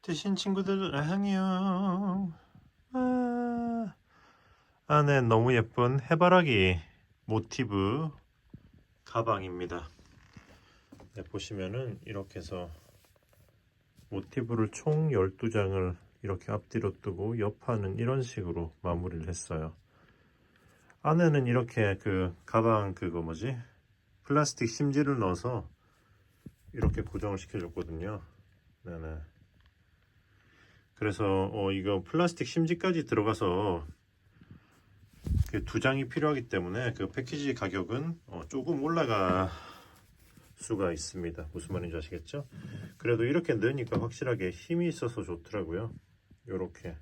뜨신 친구들 안녕. 안에 너무 예쁜 해바라기 모티브 가방입니다. 네, 보시면은 이렇게 해서 모티브를 총 12장을 이렇게 앞뒤로 뜨고 옆판은 이런 식으로 마무리를 했어요. 안에는 이렇게 그 가방 그거 뭐지? 플라스틱 심지를 넣어서 이렇게 고정을 시켜줬거든요. 네네. 그래서 이거 플라스틱 심지까지 들어가서 그 2장이 필요하기 때문에 그 패키지 가격은 조금 올라갈 수가 있습니다. 무슨 말인지 아시겠죠? 그래도 이렇게 넣으니까 확실하게 힘이 있어서 좋더라고요. 이렇게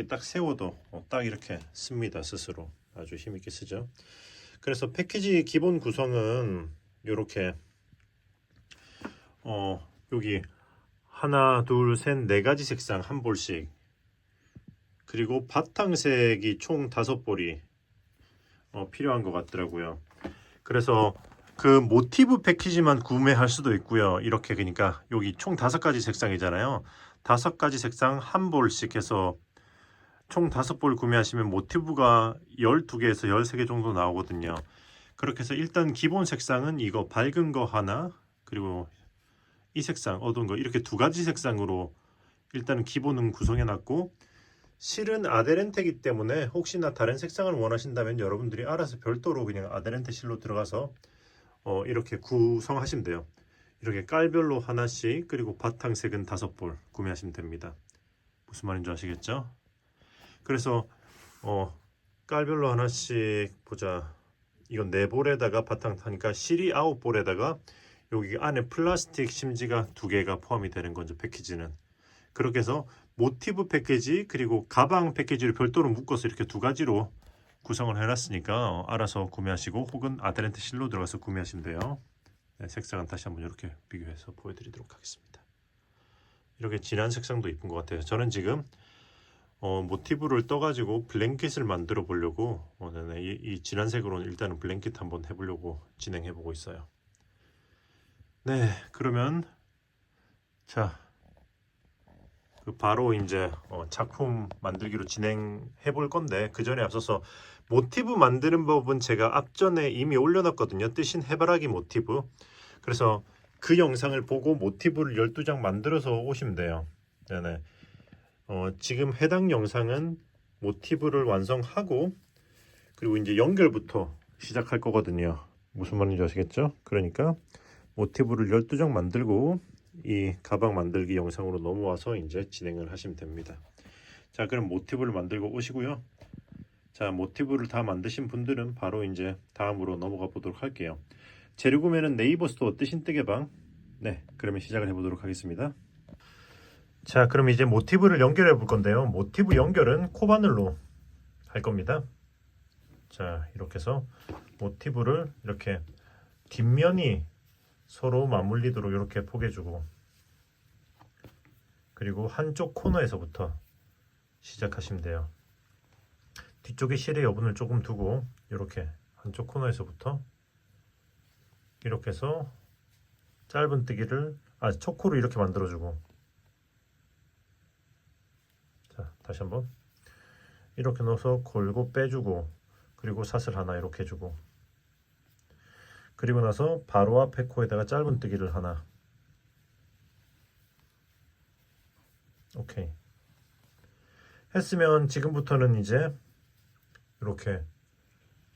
딱 세워도 딱 이렇게 씁니다. 스스로 아주 힘있게 쓰죠. 그래서 패키지 기본 구성은 이렇게 여기 하나, 둘, 셋, 네 가지 색상 한 볼씩, 그리고 바탕색이 총 5볼이 필요한 것 같더라고요. 그래서 그 모티브 패키지만 구매할 수도 있고요. 이렇게 그러니까 여기 총 5가지 색상이잖아요. 5가지 색상 한 볼씩 해서 총 5볼 구매하시면 모티브가 12개에서 13개 정도 나오거든요. 그렇게 해서 일단 기본 색상은 이거 밝은 거 하나, 그리고 이 색상 어두운 거, 이렇게 2가지 색상으로 일단은 기본은 구성해 놨고, 실은 아데렌테이기 때문에 혹시나 다른 색상을 원하신다면 여러분들이 알아서 별도로 그냥 아데렌테 실로 들어가서 이렇게 구성하시면 돼요. 이렇게 깔별로 하나씩, 그리고 바탕색은 5볼 구매하시면 됩니다. 무슨 말인지 아시겠죠? 그래서 깔별로 하나씩 보자. 이건 4볼에다가 바탕 타니까 실이 9볼에다가 여기 안에 플라스틱 심지가 2개가 포함이 되는 거죠. 패키지는. 그렇게 해서 모티브 패키지 그리고 가방 패키지를 별도로 묶어서 이렇게 2가지로 구성을 해놨으니까 알아서 구매하시고, 혹은 아데렌테 실로 들어가서 구매하시면 돼요. 네, 색상은 다시 한번 이렇게 비교해서 보여드리도록 하겠습니다. 이렇게 진한 색상도 이쁜 것 같아요. 저는 지금 모티브를 떠가지고 블랭킷을 만들어 보려고 이 진한 색으로는 일단은 블랭킷 한번 해보려고 진행해 보고 있어요. 네, 그러면 자, 바로 이제 작품 만들기로 진행해 볼 건데, 그 전에 앞서서 모티브 만드는 법은 제가 앞전에 이미 올려놨거든요. 뜨신 해바라기 모티브. 그래서 그 영상을 보고 모티브를 12장 만들어서 오시면 돼요. 네네. 지금 해당 영상은 모티브를 완성하고, 그리고 이제 연결부터 시작할 거거든요. 무슨 말인지 아시겠죠? 그러니까 모티브를 12장 만들고 이 가방 만들기 영상으로 넘어와서 이제 진행을 하시면 됩니다. 자, 그럼 모티브를 만들고 오시고요. 자, 모티브를 다 만드신 분들은 바로 이제 다음으로 넘어가 보도록 할게요. 재료 구매는 네이버 스토어 뜨신 뜨개방. 네, 그러면 시작을 해보도록 하겠습니다. 자, 그럼 이제 모티브를 연결해 볼 건데요. 모티브 연결은 코바늘로 할 겁니다. 자, 이렇게 해서 모티브를 이렇게 뒷면이 서로 맞물리도록 이렇게 포개주고, 그리고 한쪽 코너에서부터 시작하시면 돼요. 뒤쪽에 실의 여분을 조금 두고 이렇게 한쪽 코너에서부터 이렇게 해서 짧은 뜨기를 초코로 이렇게 만들어주고, 자, 다시 한번 이렇게 넣어서 골고 빼주고, 그리고 사슬 하나 이렇게 해주고, 그리고 나서 바로 앞에 코에다가 짧은 뜨기를 하나. 오케이. 했으면 지금부터는 이제 이렇게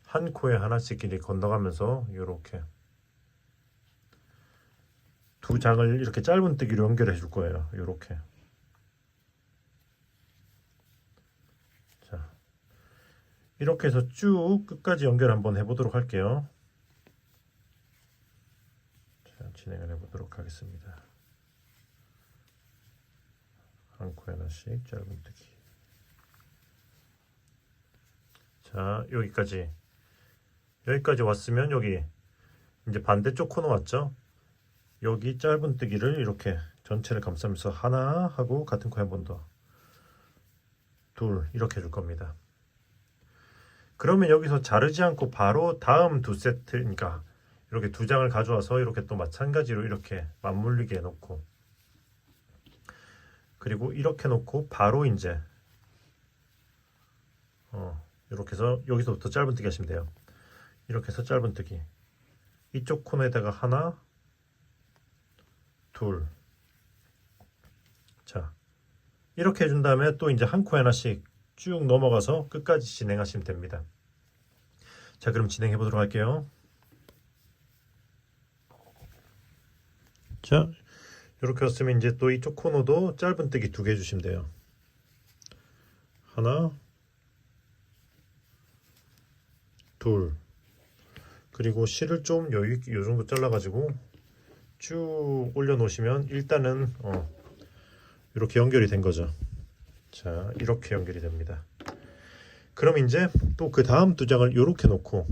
한 코에 하나씩 길이 건너가면서 이렇게 2장을 이렇게 짧은 뜨기로 연결해 줄 거예요. 이렇게. 자, 이렇게 해서 쭉 끝까지 연결 한번 해보도록 할게요. 자, 진행을 해보도록 하겠습니다. 한 코에 하나씩 짧은 뜨기. 자, 여기까지 왔으면 여기 이제 반대쪽 코너 왔죠? 여기 짧은 뜨기를 이렇게 전체를 감싸면서 하나 하고 같은 코에 한 번 더, 둘, 이렇게 해줄 겁니다. 그러면 여기서 자르지 않고 바로 다음 2세트, 그러니까 이렇게 2장을 가져와서 이렇게 또 마찬가지로 이렇게 맞물리게 해놓고, 그리고 이렇게 놓고 바로 이제 이렇게 해서 여기서부터 짧은뜨기 하시면 돼요. 이렇게 해서 짧은뜨기 이쪽 코너에다가 하나 둘. 자, 이렇게 해준 다음에 또 이제 한 코에 하나씩 쭉 넘어가서 끝까지 진행하시면 됩니다. 자, 그럼 진행해 보도록 할게요. 자, 이렇게 했으면 이제 또 이쪽 코너도 짧은뜨기 2개 해주시면 돼요. 하나 둘. 그리고 실을 좀 여유있게 요 정도 잘라가지고 쭉 올려놓으시면 일단은 이렇게 연결이 된 거죠. 자, 이렇게 연결이 됩니다. 그럼 이제 또 그 다음 2장을 이렇게 놓고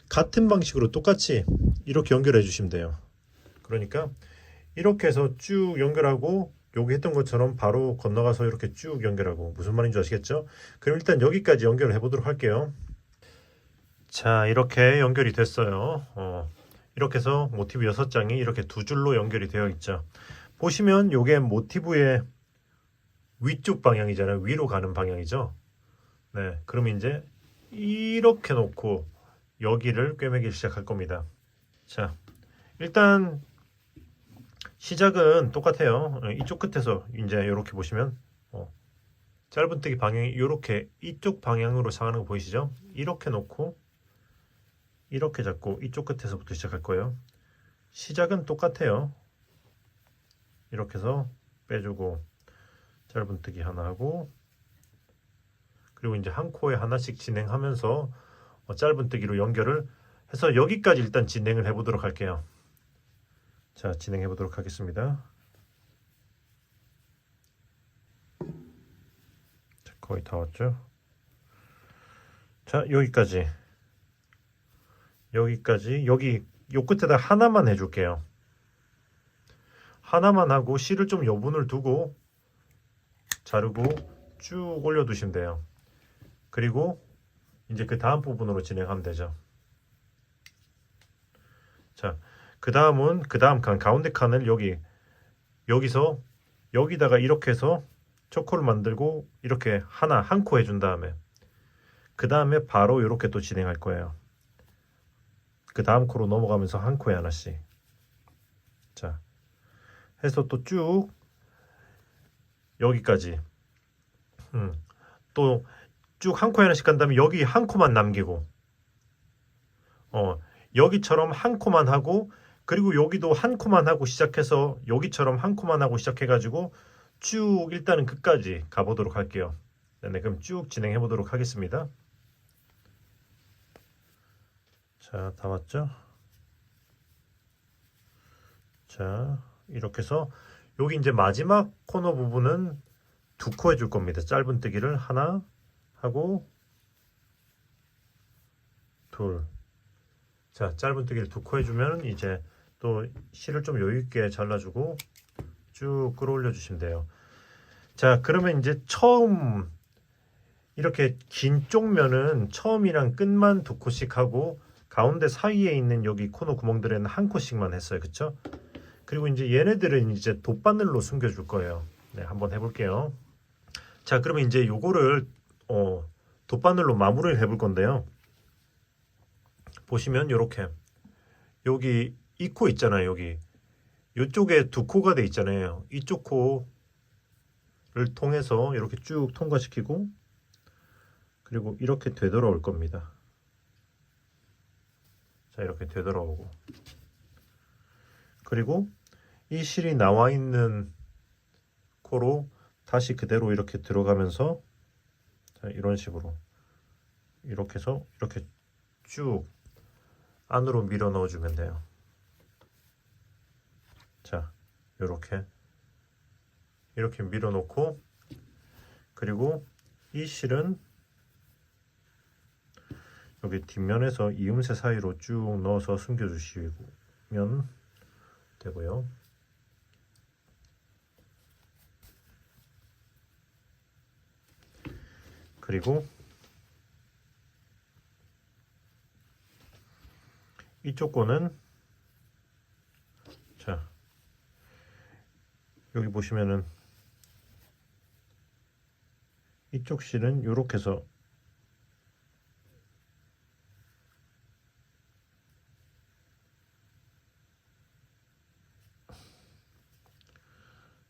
같은 방식으로 똑같이 이렇게 연결해 주시면 돼요. 그러니까 이렇게 해서 쭉 연결하고 여기 했던 것처럼 바로 건너가서 이렇게 쭉 연결하고, 무슨 말인지 아시겠죠? 그럼 일단 여기까지 연결을 해보도록 할게요. 자, 이렇게 연결이 됐어요. 이렇게 해서 모티브 6장이 이렇게 2줄로 연결이 되어 있죠. 보시면 이게 모티브의 위쪽 방향이잖아요. 위로 가는 방향이죠. 네, 그럼 이제 이렇게 놓고 여기를 꿰매기 시작할 겁니다. 자, 일단 시작은 똑같아요. 이쪽 끝에서 이제 이렇게 보시면 짧은뜨기 방향이 이렇게 이쪽 방향으로 상하는 거 보이시죠? 이렇게 놓고 이렇게 잡고 이쪽 끝에서부터 시작할 거예요. 시작은 똑같아요. 이렇게 해서 빼주고 짧은뜨기 하나 하고, 그리고 이제 한 코에 하나씩 진행하면서 짧은뜨기로 연결을 해서 여기까지 일단 진행을 해보도록 할게요. 자, 진행해 보도록 하겠습니다. 자, 거의 다 왔죠? 자, 여기까지 여기 요 끝에다 하나만 해줄게요. 하나만 하고 실을 좀 여분을 두고 자르고 쭉 올려 두시면 돼요. 그리고 이제 그 다음 부분으로 진행하면 되죠. 자, 그 다음은 그 다음 칸 가운데 칸을 여기서 여기다가 이렇게 해서 초코를 만들고 이렇게 하나 한 코 해준 다음에 그 다음에 바로 이렇게 또 진행할 거예요. 그 다음 코로 넘어가면서 한 코에 하나씩. 자, 해서 또 쭉 여기까지 또 쭉 한 코에 하나씩 간 다음에 여기 한 코만 남기고 여기처럼 한 코만 하고, 그리고 여기도 한 코만 하고 시작해서 여기처럼 한 코만 하고 시작해가지고 쭉 일단은 끝까지 가보도록 할게요. 네, 그럼 쭉 진행해 보도록 하겠습니다. 자, 다 왔죠? 자, 이렇게 해서 여기 이제 마지막 코너 부분은 2코 해줄 겁니다. 짧은뜨기를 하나 하고 둘. 자, 짧은뜨기를 2코 해주면 이제 또 실을 좀 여유있게 잘라주고 쭉 끌어올려 주시면 돼요. 자, 그러면 이제 처음 이렇게 긴 쪽면은 처음이랑 끝만 2코씩 하고 가운데 사이에 있는 여기 코너 구멍들에는 한 코씩만 했어요. 그쵸? 그리고 이제 얘네들은 이제 돗바늘로 숨겨줄 거예요. 네, 한번 해볼게요. 자, 그러면 이제 요거를 돗바늘로 마무리를 해볼 건데요. 보시면 요렇게 여기 이 코 있잖아요. 여기 이쪽에 2코가 돼 있잖아요. 이쪽 코를 통해서 이렇게 쭉 통과시키고 그리고 이렇게 되돌아올 겁니다. 자, 이렇게 되돌아오고, 그리고 이 실이 나와 있는 코로 다시 그대로 이렇게 들어가면서 자, 이런 식으로 이렇게 해서 이렇게 쭉 안으로 밀어 넣어주면 돼요. 자, 이렇게 밀어 놓고, 그리고 이 실은 여기 뒷면에서 이음새 사이로 쭉 넣어서 숨겨 주시면 되고요. 그리고 이쪽 거는 자, 여기 보시면은 이쪽 실은 요렇게 해서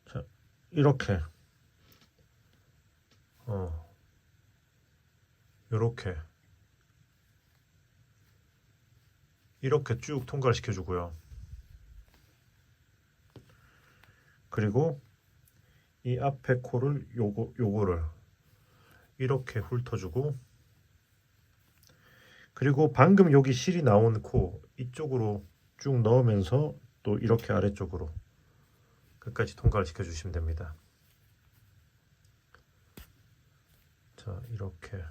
자, 이렇게 요렇게 이렇게 쭉 통과를 시켜주고요. 그리고 이 앞에 코를 요거를 이렇게 훑어주고, 그리고 방금 여기 실이 나온 코 이쪽으로 쭉 넣으면서 또 이렇게 아래쪽으로 끝까지 통과를 시켜주시면 됩니다. 자, 이렇게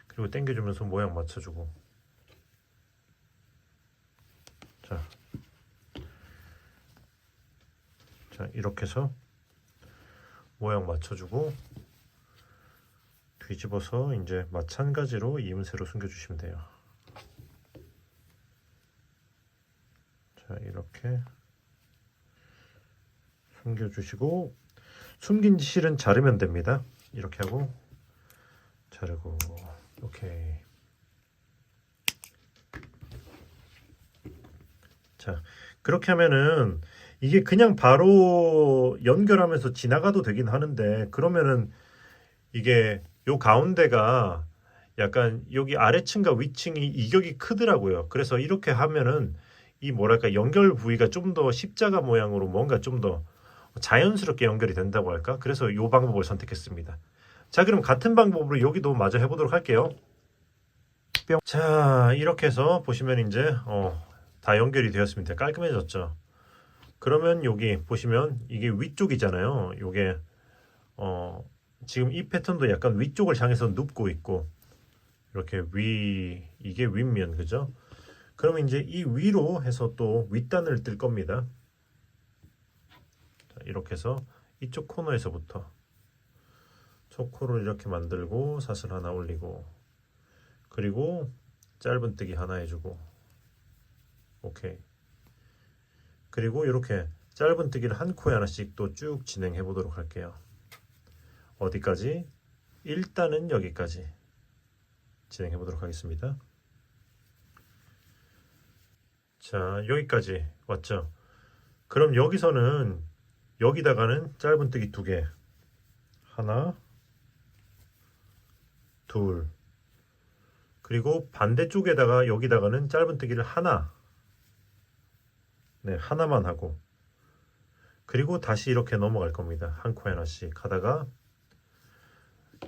그리고 당겨주면서 모양 맞춰주고, 자 이렇게 해서 모양 맞춰주고 뒤집어서 이제 마찬가지로 이음새로 숨겨주시면 돼요. 자, 이렇게 숨겨주시고, 숨긴 실은 자르면 됩니다. 이렇게 하고 자르고, 오케이. 자, 그렇게 하면은 이게 그냥 바로 연결하면서 지나가도 되긴 하는데, 그러면은 이게 요 가운데가 약간 여기 아래층과 위층이 이격이 크더라고요. 그래서 이렇게 하면은 이 뭐랄까 연결 부위가 좀 더 십자가 모양으로 뭔가 좀 더 자연스럽게 연결이 된다고 할까? 그래서 요 방법을 선택했습니다. 자, 그럼 같은 방법으로 여기도 마저 해보도록 할게요. 뿅. 자, 이렇게 해서 보시면 이제 다 연결이 되었습니다. 깔끔해졌죠. 그러면 여기 보시면 이게 위쪽이잖아요. 요게 지금 이 패턴도 약간 위쪽을 향해서 눕고 있고, 이렇게 이게 윗면, 그죠? 그러면 이제 이 위로 해서 또 윗단을 뜰 겁니다. 자, 이렇게 해서 이쪽 코너에서부터 초코를 이렇게 만들고 사슬 하나 올리고, 그리고 짧은뜨기 하나 해주고, 오케이. 그리고 이렇게 짧은뜨기를 한 코에 하나씩 또 쭉 진행해 보도록 할게요. 어디까지? 일단은 여기까지 진행해 보도록 하겠습니다. 자, 여기까지 왔죠? 그럼 여기서는 여기다가는 짧은뜨기 2개, 하나, 둘, 그리고 반대쪽에다가 여기다가는 짧은뜨기를 하나, 네, 하나만 하고, 그리고 다시 이렇게 넘어갈 겁니다. 한 코에 하나씩 하다가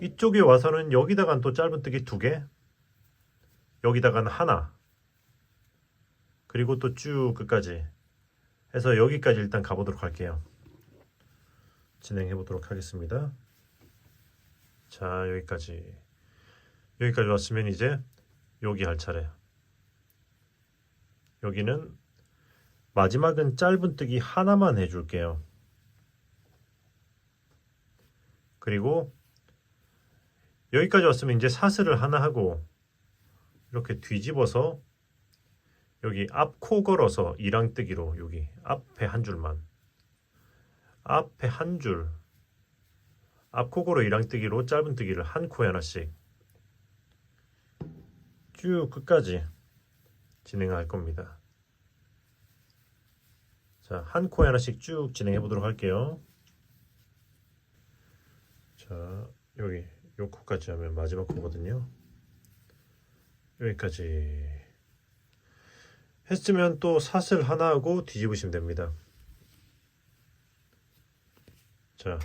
이쪽에 와서는 여기다가는 또 짧은뜨기 2개, 여기다가는 하나, 그리고 또 쭉 끝까지 해서 여기까지 일단 가보도록 할게요. 진행해 보도록 하겠습니다. 자, 여기까지 왔으면 이제 여기 할 차례. 여기는 마지막은 짧은뜨기 하나만 해줄게요. 그리고 여기까지 왔으면 이제 사슬을 하나 하고 이렇게 뒤집어서 여기 앞코 걸어서 이랑뜨기로 여기 앞에 한 줄만, 앞에 한 줄, 앞코 걸어 이랑뜨기로 짧은뜨기를 한 코에 하나씩 쭉 끝까지 진행할 겁니다. 자, 한 코에 하나씩 쭉 진행해 보도록 할게요. 자, 여기 요 코까지 하면 마지막 코거든요. 여기까지 했으면 또 사슬 하나 하고 뒤집으시면 됩니다. 자,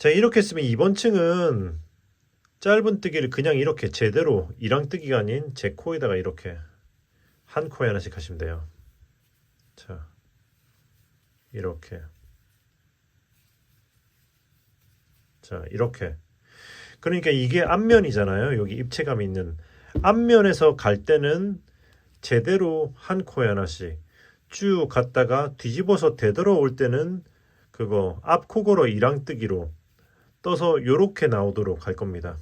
이렇게 했으면 이번 층은 짧은뜨기를 그냥 이렇게 제대로 이랑뜨기가 아닌 제 코에다가 이렇게 한 코에 하나씩 하시면 돼요. 자, 이렇게. 자, 이렇게. 그러니까 이게 앞면이잖아요. 여기 입체감이 있는 앞면에서 갈 때는 제대로 한 코에 하나씩 쭉 갔다가 뒤집어서 되돌아올 때는 그거 앞코 걸어 이랑뜨기로 떠서 요렇게 나오도록 할 겁니다.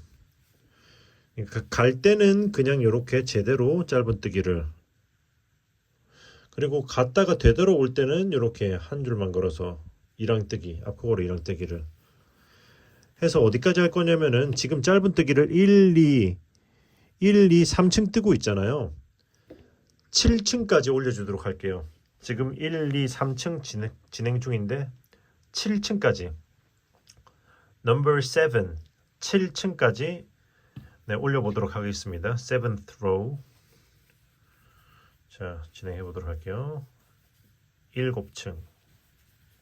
그러니까 갈 때는 그냥 요렇게 제대로 짧은뜨기를, 그리고 갔다가 되돌아올 때는 요렇게 한 줄만 걸어서 이랑뜨기, 앞코 걸어 이랑뜨기를 해서 어디까지 할 거냐면은 지금 짧은뜨기를 1, 2, 3층 뜨고 있잖아요. 7층까지 올려주도록 할게요. 지금 1, 2, 3층 진행 중인데 7층까지 Number 7 7층까지 네, 올려보도록 하겠습니다. 7th row. 자, 진행해 보도록 할게요. 7층.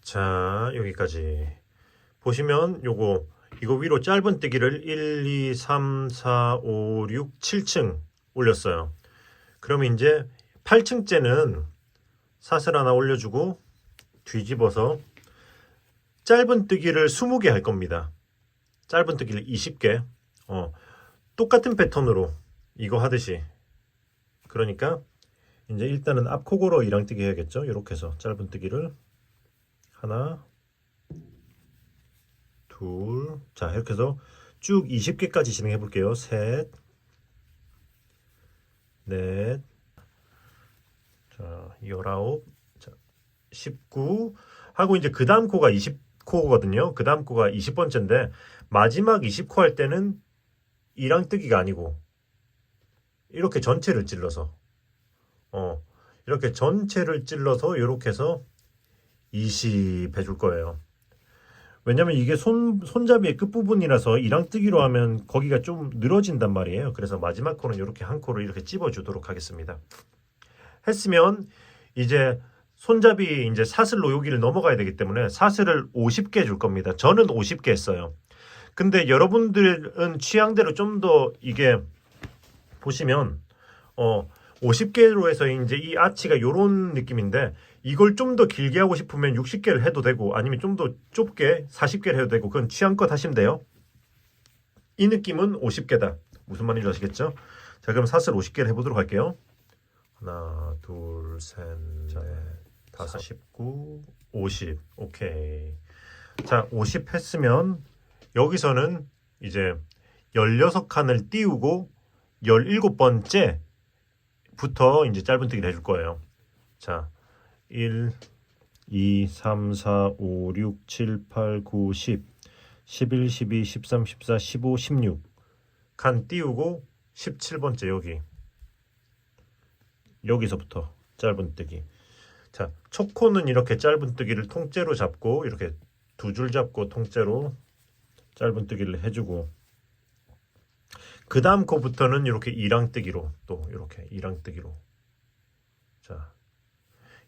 자, 여기까지 보시면 이거 위로 짧은뜨기를 1, 2, 3, 4, 5, 6, 7층 올렸어요. 그러면 이제 8층째는 사슬 하나 올려주고 뒤집어서 짧은뜨기를 20개 할 겁니다. 짧은뜨기를 20개. 똑같은 패턴으로 이거 하듯이. 그러니까 이제 일단은 앞코고로 이랑뜨기 해야겠죠. 이렇게 해서 짧은뜨기를 하나, 둘, 자 이렇게 해서 쭉 20개까지 진행해 볼게요. 셋, 넷, 자 19, 자 19 하고 이제 그 다음 코가 20코거든요. 그 다음 코가 20번째인데 마지막 20코 할 때는 이랑뜨기가 아니고 이렇게 전체를 찔러서 이렇게 전체를 찔러서 이렇게 해서 20 해줄 거예요. 왜냐면 이게 손잡이의 끝부분이라서 이랑뜨기로 하면 거기가 좀 늘어진단 말이에요. 그래서 마지막 코는 이렇게 한 코를 이렇게 찝어주도록 하겠습니다. 했으면 이제 손잡이 이제 사슬로 여기를 넘어가야 되기 때문에 사슬을 50개 줄 겁니다. 저는 50개 했어요. 근데 여러분들은 취향대로 좀 더 이게 보시면 50개로 해서 이제 이 아치가 요런 느낌인데 이걸 좀 더 길게 하고 싶으면 60개를 해도 되고 아니면 좀 더 좁게 40개를 해도 되고 그건 취향껏 하시면 돼요. 이 느낌은 50개다. 무슨 말인지 아시겠죠? 자, 그럼 사슬 50개를 해보도록 할게요. 하나, 둘, 셋, 넷, 다섯, 19, 50. 오케이. 자, 50 했으면 여기서는 이제 16칸을 띄우고 17번째 부터 이제 짧은뜨기를 해줄 거예요. 자, 1, 2, 3, 4, 5, 6, 7, 8, 9, 10, 11, 12, 13, 14, 15, 16 칸 띄우고 17번째 여기서부터 짧은뜨기. 자, 첫 코는 이렇게 짧은뜨기를 통째로 잡고 이렇게 두 줄 잡고 통째로 짧은뜨기를 해주고 그 다음 코부터는 이렇게 이랑뜨기로 또 이렇게 이랑뜨기로 자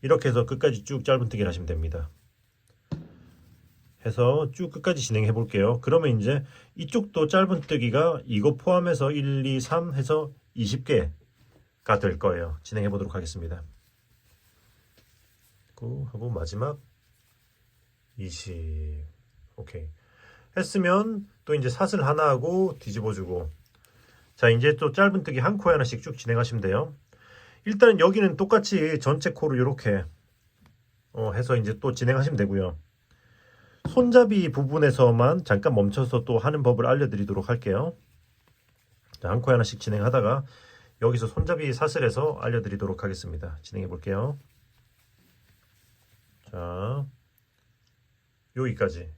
이렇게 해서 끝까지 쭉 짧은뜨기를 하시면 됩니다. 해서 쭉 끝까지 진행해 볼게요. 그러면 이제 이쪽도 짧은뜨기가 이거 포함해서 1, 2, 3 해서 20개가 될 거예요. 진행해 보도록 하겠습니다. 하고 마지막 20 오케이 했으면 또 이제 사슬 하나 하고 뒤집어주고 자 이제 또 짧은뜨기 한 코에 하나씩 쭉 진행하시면 돼요. 일단 여기는 똑같이 전체 코를 이렇게 해서 이제 또 진행하시면 되고요. 손잡이 부분에서만 잠깐 멈춰서 또 하는 법을 알려드리도록 할게요. 자, 한 코에 하나씩 진행하다가 여기서 손잡이 사슬에서 알려드리도록 하겠습니다. 진행해 볼게요. 자 여기까지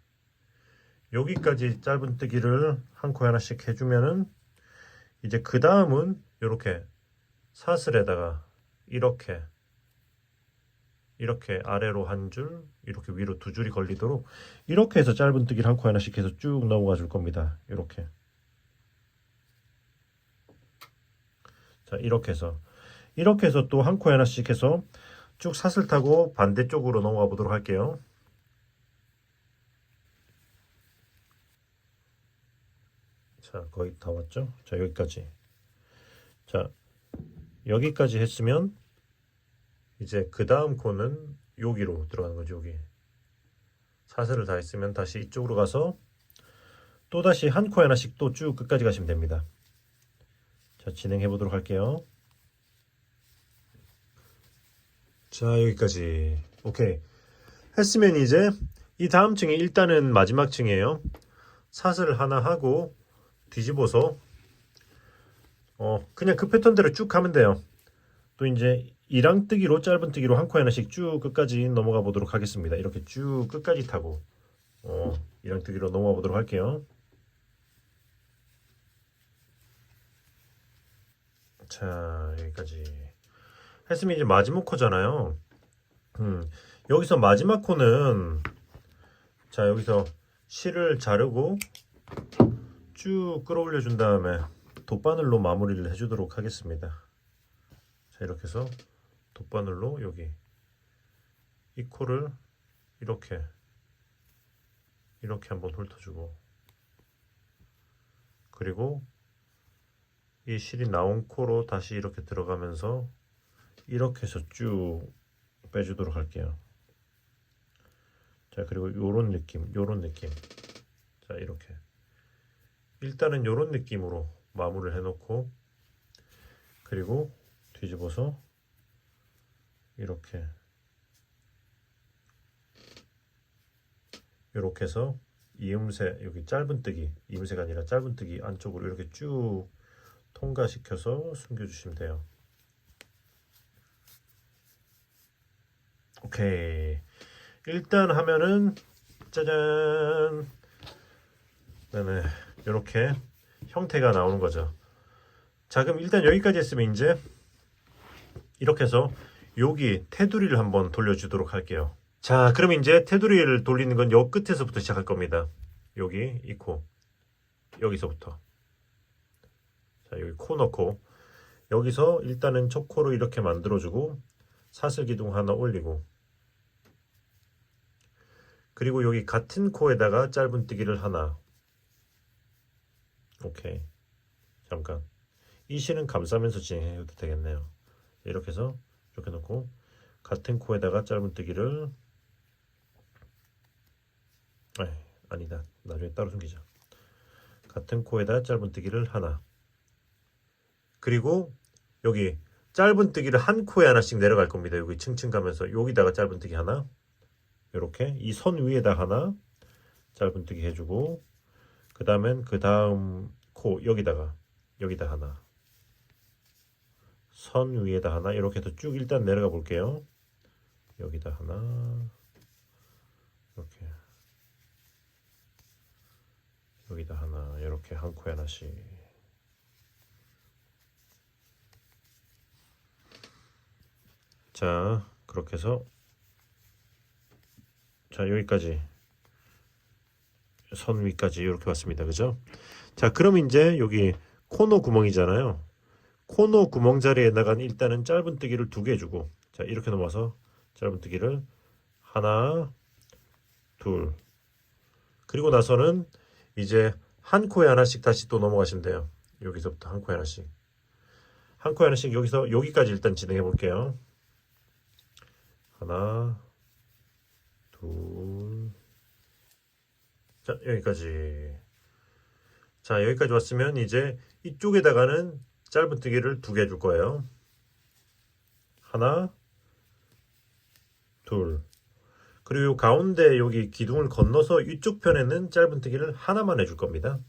짧은뜨기를 한 코에 하나씩 해주면은 이제 그 다음은 이렇게 사슬에다가 이렇게 아래로 한 줄, 이렇게 위로 두 줄이 걸리도록 이렇게 해서 짧은뜨기를 한 코에 하나씩 해서 쭉 넘어가 줄 겁니다. 이렇게. 자, 이렇게 해서 또 한 코에 하나씩 해서 쭉 사슬 타고 반대쪽으로 넘어가 보도록 할게요. 자, 거의 다 왔죠? 자, 여기까지. 자, 여기까지 했으면 이제 그 다음 코는 여기로 들어가는 거죠. 여기 사슬을 다 했으면 다시 이쪽으로 가서 또 다시 한 코 하나씩 또 쭉 끝까지 가시면 됩니다. 자, 진행해 보도록 할게요. 자, 여기까지. 오케이. 했으면 이제 이 다음 층이 일단은 마지막 층이에요. 사슬 하나 하고 뒤집어서 그냥 그 패턴대로 쭉 가면 돼요. 또 이제 이랑뜨기로 짧은뜨기로 한 코 하나씩 쭉 끝까지 넘어가 보도록 하겠습니다. 이렇게 쭉 끝까지 타고 이랑뜨기로 넘어가 보도록 할게요. 자, 여기까지 했으면 이제 마지막 코잖아요. 여기서 마지막 코는 자, 여기서 실을 자르고 쭉 끌어올려 준 다음에 돗바늘로 마무리를 해주도록 하겠습니다. 자, 이렇게 해서 돗바늘로 여기 이 코를 이렇게 한번 훑어주고, 그리고 이 실이 나온 코로 다시 이렇게 들어가면서 이렇게 해서 쭉 빼주도록 할게요. 자, 그리고 요런 느낌. 자, 이렇게 일단은 요런 느낌으로 마무리를 해놓고, 그리고 뒤집어서 이렇게 해서 이음새, 여기 짧은뜨기, 이음새가 아니라 짧은뜨기 안쪽으로 이렇게 쭉 통과시켜서 숨겨주시면 돼요. 오케이. 일단 하면은 짜잔, 네네, 이렇게 형태가 나오는 거죠. 자, 그럼 일단 여기까지 했으면 이제 이렇게 해서 여기 테두리를 한번 돌려주도록 할게요. 자, 그럼 이제 테두리를 돌리는 건 요 끝에서부터 시작할 겁니다. 여기 이 코, 여기서부터. 자, 여기 코 넣고 여기서 일단은 첫 코로 이렇게 만들어주고 사슬 기둥 하나 올리고, 그리고 여기 같은 코에다가 짧은뜨기를 하나. 오케이. 잠깐, 이 실은 감싸면서 진행해도 되겠네요. 이렇게 해서 이렇게 놓고 같은 코에다가 짧은뜨기를, 아니다, 나중에 따로 숨기자. 같은 코에다 짧은뜨기를 하나, 그리고 여기 짧은뜨기를 한 코에 하나씩 내려갈 겁니다. 여기 층층 가면서 여기다가 짧은뜨기 하나, 이렇게 이 선 위에다 하나 짧은뜨기 해주고, 그 다음 코 여기다 하나, 선 위에다 하나, 이렇게 해서 쭉 일단 내려가 볼게요. 여기다 하나, 이렇게 여기다 하나, 이렇게 한 코에 하나씩. 자, 그렇게 해서 자, 여기까지 선 위까지 이렇게 왔습니다. 그죠? 자, 그럼 이제 여기 코너 구멍이잖아요. 코너 구멍 자리에다가 일단은 짧은뜨기를 2개 해주고, 자, 이렇게 넘어서 짧은뜨기를 하나, 둘, 그리고 나서는 이제 한 코에 하나씩 다시 또 넘어가시면 돼요. 여기서부터 한 코에 하나씩, 여기서 여기까지 일단 진행해 볼게요. 하나, 둘, 자, 여기까지. 자, 여기까지 왔으면 이제 이쪽에다가는 짧은뜨기를 2개 해줄 거예요. 하나, 둘, 그리고 가운데 여기 기둥을 건너서 이쪽 편에는 짧은뜨기를 하나만 해줄 겁니다.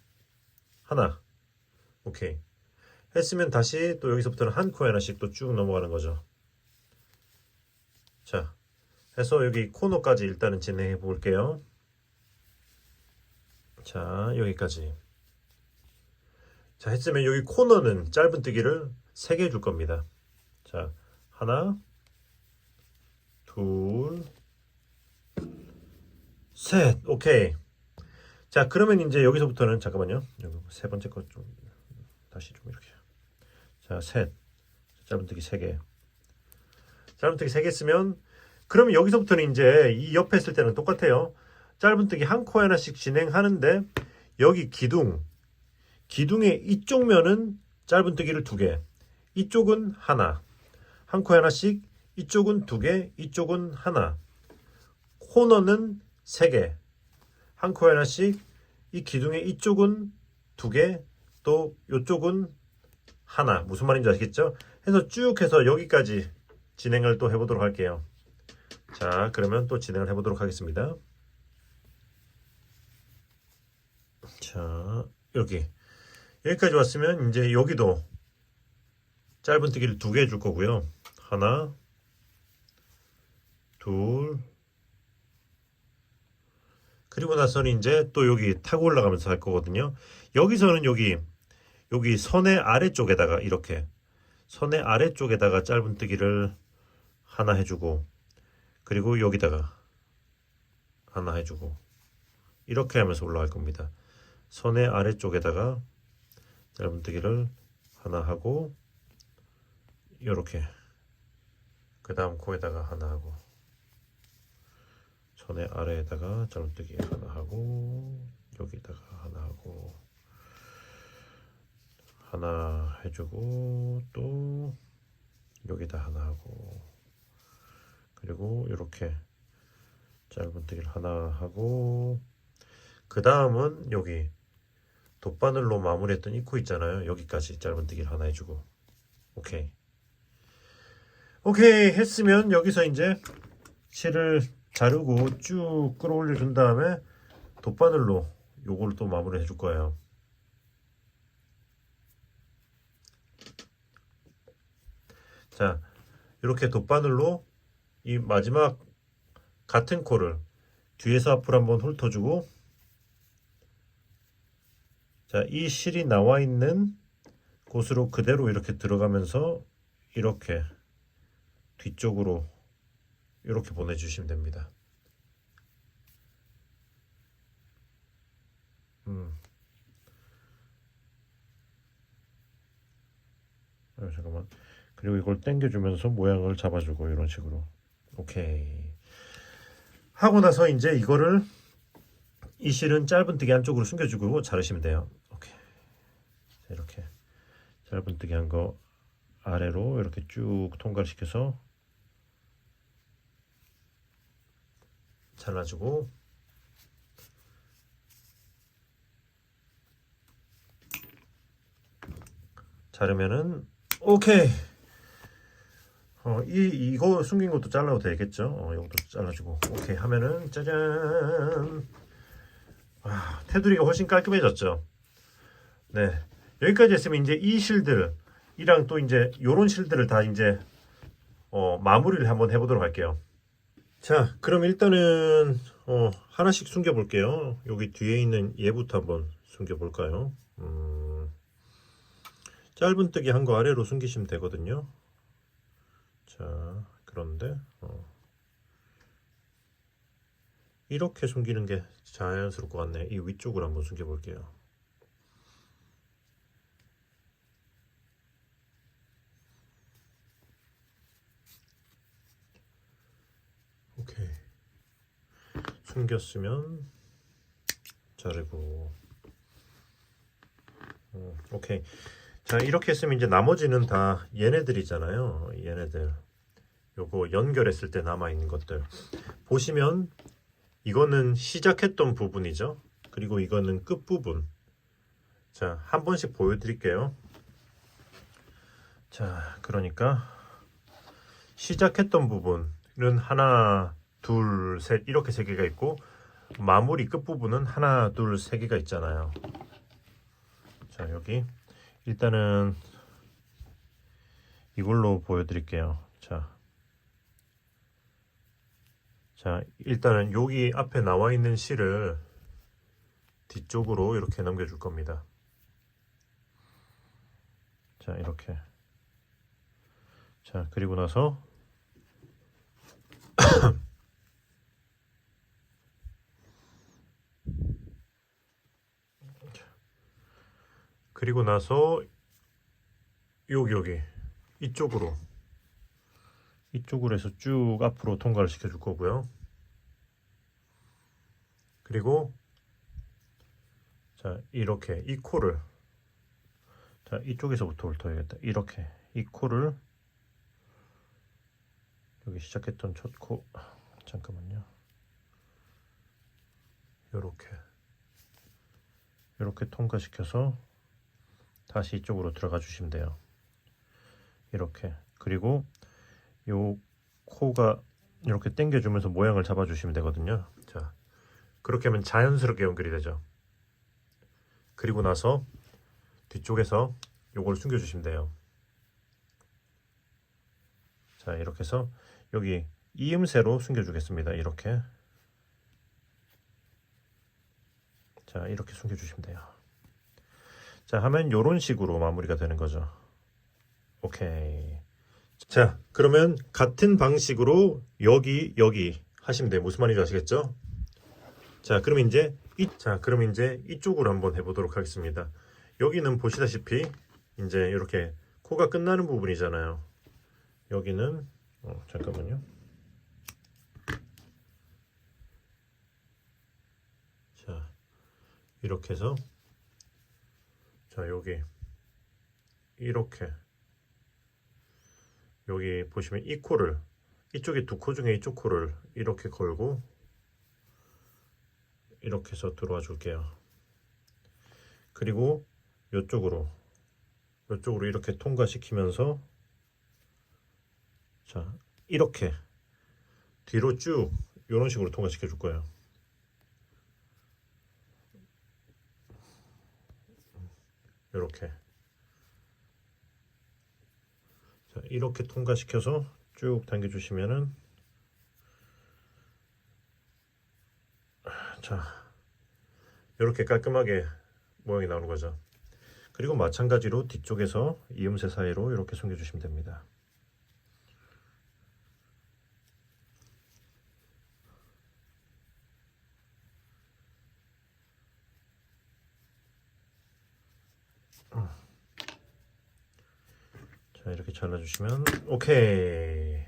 하나. 오케이. 했으면 다시 또 여기서부터는 한 코에 하나씩 또 쭉 넘어가는 거죠. 자, 해서 여기 코너까지 일단은 진행해 볼게요. 자, 여기까지. 자, 했으면 여기 코너는 짧은뜨기를 3개 해줄 겁니다. 자, 하나, 둘, 셋. 오케이. 자, 그러면 이제 여기서부터는, 잠깐만요, 여기 세 번째 거 좀 다시 좀 이렇게. 자, 셋. 짧은뜨기 3개. 짧은뜨기 3개 쓰면, 그러면 여기서부터는 이제 이 옆에 했을 때는 똑같아요. 짧은뜨기 한 코에 하나씩 진행하는데, 여기 기둥의 이쪽 면은 짧은뜨기를 2개, 이쪽은 하나, 한 코에 하나씩, 이쪽은 2개, 이쪽은 하나, 코너는 3개, 한 코에 하나씩, 이 기둥의 이쪽은 2개, 또 이쪽은 하나. 무슨 말인지 아시겠죠? 해서 쭉 해서 여기까지 진행을 또 해보도록 할게요. 자, 그러면 또 진행을 해보도록 하겠습니다. 자, 여기까지 왔으면 이제 여기도 짧은뜨기를 2개 해줄 거고요. 하나, 둘, 그리고 나서는 이제 또 여기 타고 올라가면서 할 거거든요. 여기서는 여기 선의 아래쪽에다가 이렇게 선의 아래쪽에다가 짧은뜨기를 하나 해주고, 그리고 여기다가 하나 해주고, 이렇게 하면서 올라갈 겁니다. 선의 아래쪽에다가 짧은뜨기를 하나 하고, 이렇게, 그 다음 코에다가 하나 하고, 선의 아래에다가 짧은뜨기 하나 하고, 여기다가 하나 하고, 하나 해주고, 또 여기다 하나 하고, 그리고 이렇게 짧은뜨기를 하나 하고, 그 다음은 여기 돗바늘로 마무리했던 이 코 있잖아요. 여기까지 짧은뜨기를 하나 해주고, 오케이. 오케이 했으면 여기서 이제 실을 자르고 쭉 끌어올려 준 다음에 돗바늘로 요걸 또 마무리 해줄 거예요. 자, 이렇게 돗바늘로 이 마지막 같은 코를 뒤에서 앞으로 한번 훑어주고, 자, 이 실이 나와 있는 곳으로 그대로 이렇게 들어가면서 이렇게 뒤쪽으로 이렇게 보내주시면 됩니다. 잠깐만. 그리고 이걸 당겨주면서 모양을 잡아주고 이런 식으로. 오케이. 하고 나서 이제 이거를 이 실은 짧은뜨기 안쪽으로 숨겨주고 자르시면 돼요. 오케이. 자, 이렇게 짧은뜨기 한 거 아래로 이렇게 쭉 통과시켜서 잘라주고, 자르면은 오케이. 이거 숨긴 것도 잘라도 되겠죠? 이것도 잘라주고 오케이 하면은 짜잔. 테두리가 훨씬 깔끔해졌죠? 네, 여기까지 했으면 이제 이 실들이랑 또 이제 요런 실들을 다 이제 마무리를 한번 해보도록 할게요. 자, 그럼 일단은 하나씩 숨겨 볼게요. 여기 뒤에 있는 얘부터 한번 숨겨 볼까요? 짧은뜨기 한 거 아래로 숨기시면 되거든요. 자, 그런데 이렇게 숨기는 게 자연스러울 것 같네. 이 위쪽으로 한번 숨겨 볼게요. 오케이. 숨겼으면 자르고. 오케이. 자, 이렇게 했으면 이제 나머지는 다 얘네들이잖아요. 얘네들. 요거 연결했을 때 남아있는 것들. 보시면 이거는 시작했던 부분이죠. 그리고 이거는 끝부분. 자, 한 번씩 보여드릴게요. 자, 그러니까 시작했던 부분은 하나, 둘, 셋 이렇게 세 개가 있고, 마무리 끝부분은 하나, 둘, 세 개가 있잖아요. 자, 여기 일단은 이걸로 보여드릴게요. 자, 일단은 여기 앞에 나와 있는 실을 뒤쪽으로 이렇게 넘겨줄 겁니다. 자, 이렇게. 자, 그리고 나서 그리고 나서 여기 이쪽으로 해서 쭉 앞으로 통과를 시켜줄 거고요. 그리고 자, 이렇게 이 코를, 자, 이쪽에서부터 훑어야겠다. 이렇게 이 코를 여기 시작했던 첫 코, 잠깐만요. 이렇게 통과시켜서 다시 이쪽으로 들어가 주시면 돼요. 이렇게. 그리고 요 코가 이렇게 당겨주면서 모양을 잡아주시면 되거든요. 자, 그렇게 하면 자연스럽게 연결이 되죠. 그리고 나서 뒤쪽에서 요걸 숨겨주시면 돼요. 자, 이렇게 해서 여기 이음새로 숨겨주겠습니다. 이렇게. 자, 이렇게 숨겨주시면 돼요. 자, 하면 요런 식으로 마무리가 되는 거죠. 오케이. 자, 그러면 같은 방식으로 여기 하시면 돼요. 무슨 말인지 아시겠죠? 자, 그럼 이제 이쪽으로 한번 해보도록 하겠습니다. 여기는 보시다시피 이제 이렇게 코가 끝나는 부분이잖아요. 여기는 잠깐만요. 자, 이렇게 해서 자, 여기 이렇게 여기 보시면 이 코를 이쪽에 두 코 중에 이쪽 코를 이렇게 걸고 이렇게 해서 들어와 줄게요. 그리고 이쪽으로 이렇게 통과시키면서 자, 이렇게 뒤로 쭉 이런 식으로 통과시켜 줄 거예요. 이렇게 자, 이렇게 통과시켜서 쭉 당겨 주시면은 자, 이렇게 깔끔하게 모양이 나오는 거죠. 그리고 마찬가지로 뒤쪽에서 이음새 사이로 이렇게 숨겨 주시면 됩니다. 자, 이렇게 잘라주시면 오케이.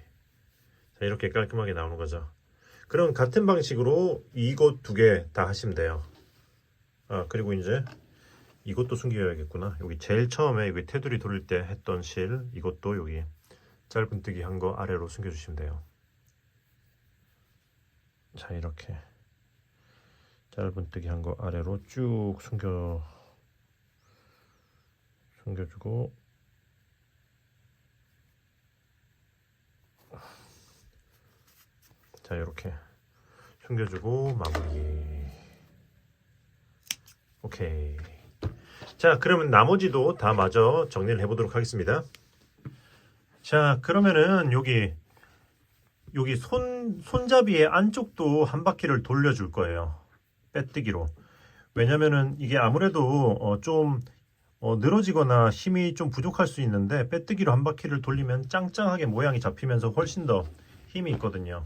자, 이렇게 깔끔하게 나오는 거죠. 그럼 같은 방식으로 이것 두 개 다 하시면 돼요. 아, 그리고 이제 이것도 숨겨야겠구나. 여기 제일 처음에 여기 테두리 돌릴 때 했던 실 이것도 여기 짧은뜨기 한 거 아래로 숨겨주시면 돼요. 자, 이렇게 짧은뜨기 한 거 아래로 쭉 숨겨주고 자, 이렇게 숨겨주고 마무리. 오케이. 자, 그러면 나머지도 다 마저 정리를 해보도록 하겠습니다. 자, 그러면은 여기 손잡이의 안쪽도 한 바퀴를 돌려줄 거예요. 빼뜨기로. 왜냐면은 이게 아무래도 좀 늘어지거나 힘이 좀 부족할 수 있는데 빼뜨기로 한 바퀴를 돌리면 짱짱하게 모양이 잡히면서 훨씬 더 힘이 있거든요.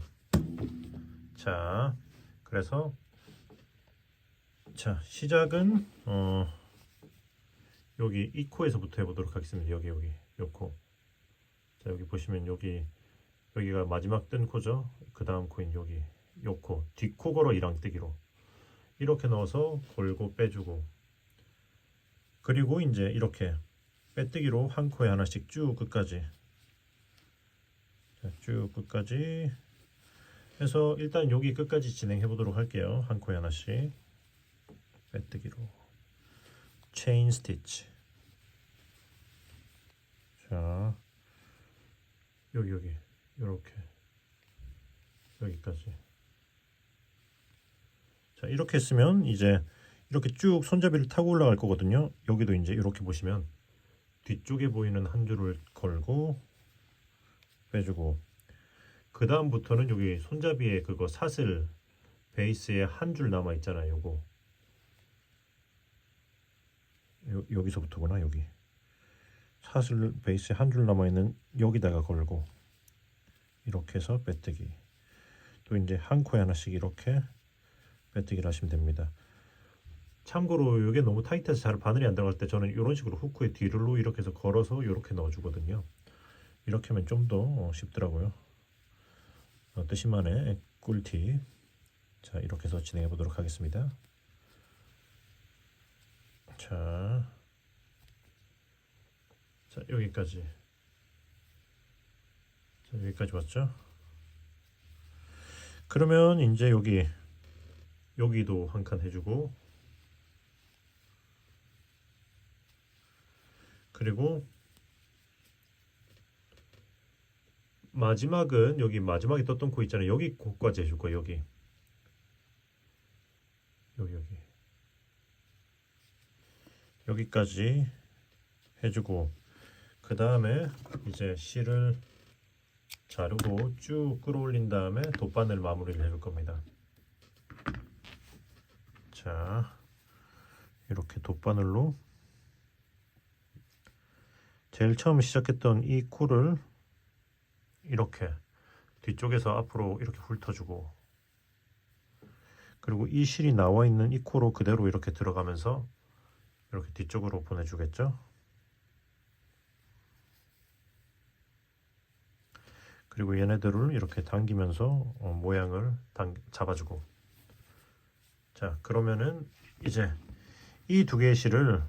자, 그래서 자, 시작은 여기 이 코에서부터 해보도록 하겠습니다. 여기 요 코. 자, 여기 보시면 여기가 마지막 뜬 코죠. 그 다음 코인 여기 요 코, 뒷코 걸어 이랑뜨기로 이렇게 넣어서 걸고 빼주고, 그리고 이제 이렇게 빼뜨기로 한 코에 하나씩 쭉 끝까지, 자, 쭉 끝까지 해서 일단 여기 끝까지 진행해 보도록 할게요. 한 코에 하나씩 빼뜨기로 체인 스티치. 자, 여기 이렇게 여기까지. 자, 이렇게 했으면 이제 이렇게 쭉 손잡이를 타고 올라갈 거거든요. 여기도 이제 이렇게 보시면 뒤쪽에 보이는 한 줄을 걸고 빼주고, 그 다음부터는 여기 손잡이에 그거 사슬 베이스에 한 줄 남아 있잖아요. 요거 여기서부터구나. 여기 사슬 베이스에 한 줄 남아 있는 여기다가 걸고 이렇게 해서 빼뜨기. 또 이제 한 코에 하나씩 이렇게 빼뜨기를 하시면 됩니다. 참고로 이게 너무 타이트해서 잘 바늘이 안 들어갈 때 저는 이런 식으로 후크의 뒤로 이렇게 해서 걸어서 이렇게 넣어주거든요. 이렇게 하면 좀 더 쉽더라고요. 뜻이만의 꿀팁. 자, 이렇게 해서 진행해 보도록 하겠습니다. 자, 여기까지. 자, 여기까지 왔죠? 그러면 이제 여기도 한 칸 해주고, 그리고 마지막은 여기 마지막에 떴던 코 있잖아요. 여기 코까지 해줄 거예요. 여기까지 해주고, 그 다음에 이제 실을 자르고 쭉 끌어올린 다음에 돗바늘 마무리를 해줄 겁니다. 자, 이렇게 돗바늘로 제일 처음 시작했던 이 코를 이렇게 뒤쪽에서 앞으로 이렇게 훑어주고, 그리고 이 실이 나와 있는 이 코로 그대로 이렇게 들어가면서 이렇게 뒤쪽으로 보내주겠죠. 그리고 얘네들을 이렇게 당기면서 모양을 잡아주고. 자, 그러면은 이제 이 두 개의 실을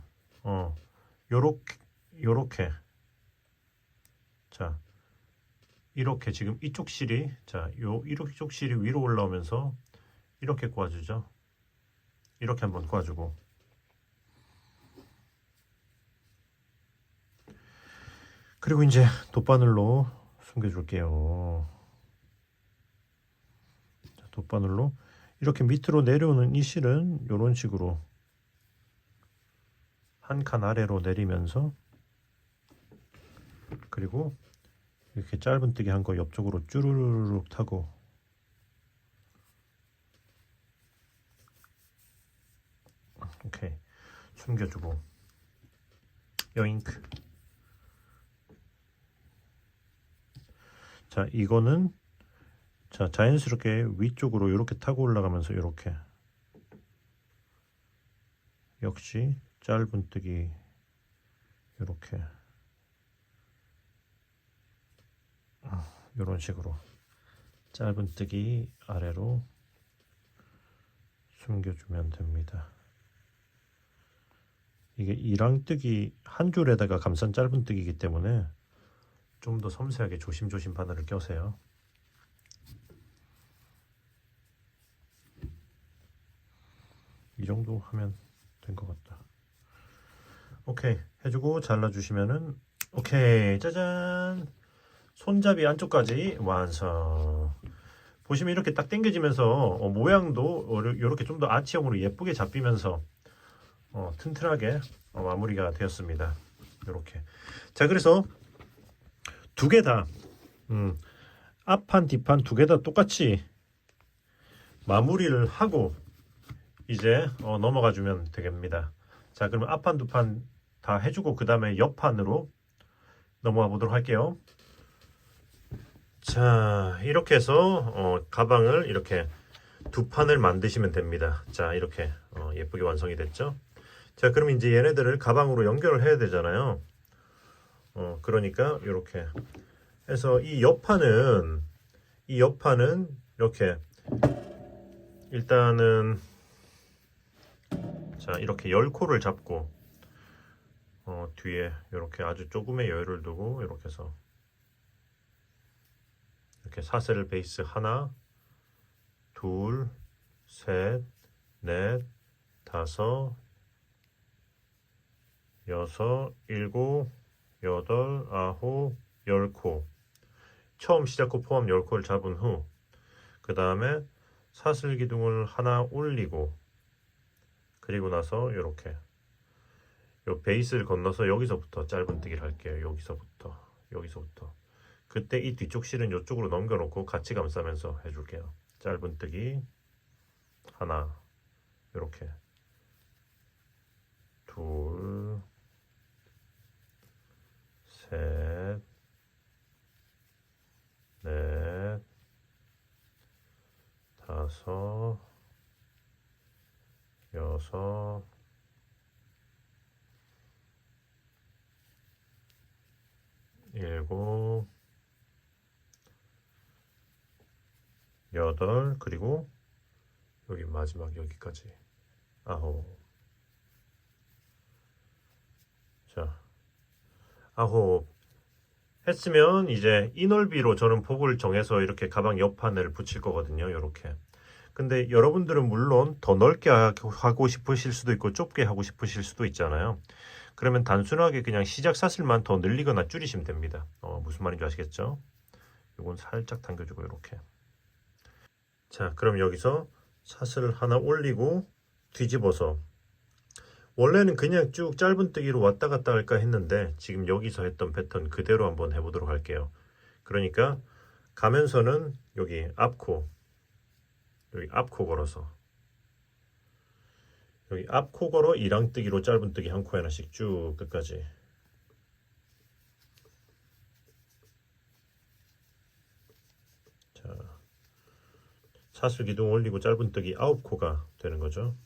요렇게 자, 이렇게 지금 이쪽 실이 이쪽 실이 위로 올라오면서 이렇게 꼬아주죠. 이렇게 한번 꼬아주고, 그리고 이제 돗바늘로 숨겨줄게요. 자, 돗바늘로 이렇게 밑으로 내려오는 이 실은 이런 식으로 한 칸 아래로 내리면서, 그리고 이렇게 짧은뜨기 한 거 옆쪽으로 쭈루루룩 타고, 오케이, 숨겨주고, 여잉크. 자, 이거는 자, 자연스럽게 위쪽으로 이렇게 타고 올라가면서 이렇게, 역시 짧은뜨기 이렇게 이런 식으로 짧은뜨기 아래로 숨겨주면 됩니다. 이게 이랑뜨기 한 줄에다가 감싼 짧은뜨기이기 때문에 좀 더 섬세하게 조심조심 바늘을 껴세요. 이 정도 하면 된 것 같다. 오케이, 해주고 잘라주시면은 오케이, 짜잔, 손잡이 안쪽까지 완성. 보시면 이렇게 딱 당겨지면서 모양도 이렇게 좀 더 아치형으로 예쁘게 잡히면서 튼튼하게 마무리가 되었습니다. 이렇게. 자, 그래서 두 개 다 앞판 뒷판 두 개 다 똑같이 마무리를 하고 이제 넘어가 주면 되겠습니다. 자, 그러면 앞판 두 판 다 해주고 그 다음에 옆판으로 넘어가 보도록 할게요. 자, 이렇게 해서 가방을 이렇게 두 판을 만드시면 됩니다. 자, 이렇게 예쁘게 완성이 됐죠. 자, 그럼 이제 얘네들을 가방으로 연결을 해야 되잖아요. 그러니까 이렇게 해서 이 옆판은 이렇게 일단은 자, 이렇게 10코를 잡고 뒤에 이렇게 아주 조금의 여유를 두고 이렇게 해서 이렇게 사슬 베이스 하나, 둘, 셋, 넷, 다섯, 여섯, 일곱, 여덟, 아홉, 10코. 처음 시작코 포함 10코를 잡은 후 그 다음에 사슬 기둥을 하나 올리고, 그리고 나서 이렇게 요 베이스를 건너서 여기서부터 짧은뜨기를 할게요. 여기서부터 그때 이 뒤쪽 실은 이쪽으로 넘겨놓고 같이 감싸면서 해줄게요. 짧은뜨기 하나, 이렇게 둘, 셋, 넷, 다섯, 여섯, 일곱, 여덟, 그리고 여기 마지막 여기까지 아홉. 자, 아홉 했으면 이제 이 넓이로 저는 폭을 정해서 이렇게 가방 옆판을 붙일 거거든요. 이렇게. 근데 여러분들은 물론 더 넓게 하고 싶으실 수도 있고 좁게 하고 싶으실 수도 있잖아요. 그러면 단순하게 그냥 시작 사슬만 더 늘리거나 줄이시면 됩니다. 무슨 말인지 아시겠죠? 이건 살짝 당겨주고 이렇게. 자, 그럼 여기서 사슬 하나 올리고 뒤집어서, 원래는 그냥 쭉 짧은뜨기로 왔다 갔다 할까 했는데 지금 여기서 했던 패턴 그대로 한번 해보도록 할게요. 그러니까 가면서는 여기 앞코 걸어서, 여기 앞코 걸어 이랑뜨기로 짧은뜨기 한 코 하나씩 쭉 끝까지. 사슬 기둥 올리고 짧은뜨기 9코가 되는 거죠.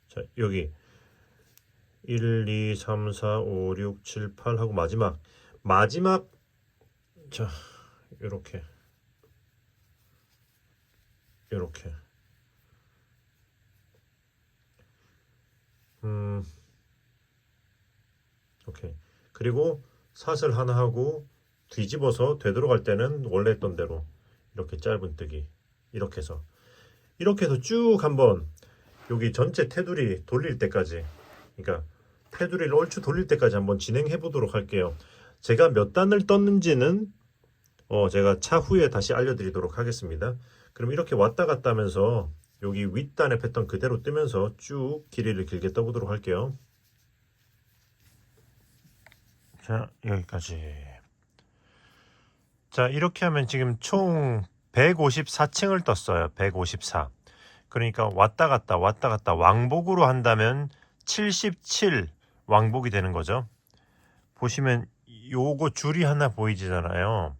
자, 여기 1, 2, 3, 4, 5, 6, 7, 8 하고 마지막 자, 요렇게 오케이. 그리고 사슬 하나 하고 뒤집어서 되돌아갈 때는 원래 했던 대로 이렇게 짧은뜨기 이렇게 해서 쭉 한번 여기 전체 테두리 돌릴 때까지, 그러니까 테두리를 얼추 돌릴 때까지 한번 진행해 보도록 할게요. 제가 몇 단을 떴는지는 제가 차후에 다시 알려드리도록 하겠습니다. 그럼 이렇게 왔다 갔다 하면서 여기 윗단의 패턴 그대로 뜨면서 쭉 길이를 길게 떠보도록 할게요. 자, 여기까지. 자, 이렇게 하면 지금 총 154층을 떴어요. 154. 그러니까 왔다 갔다 왕복으로 한다면 77 왕복이 되는 거죠. 보시면 요거 줄이 하나 보이잖아요.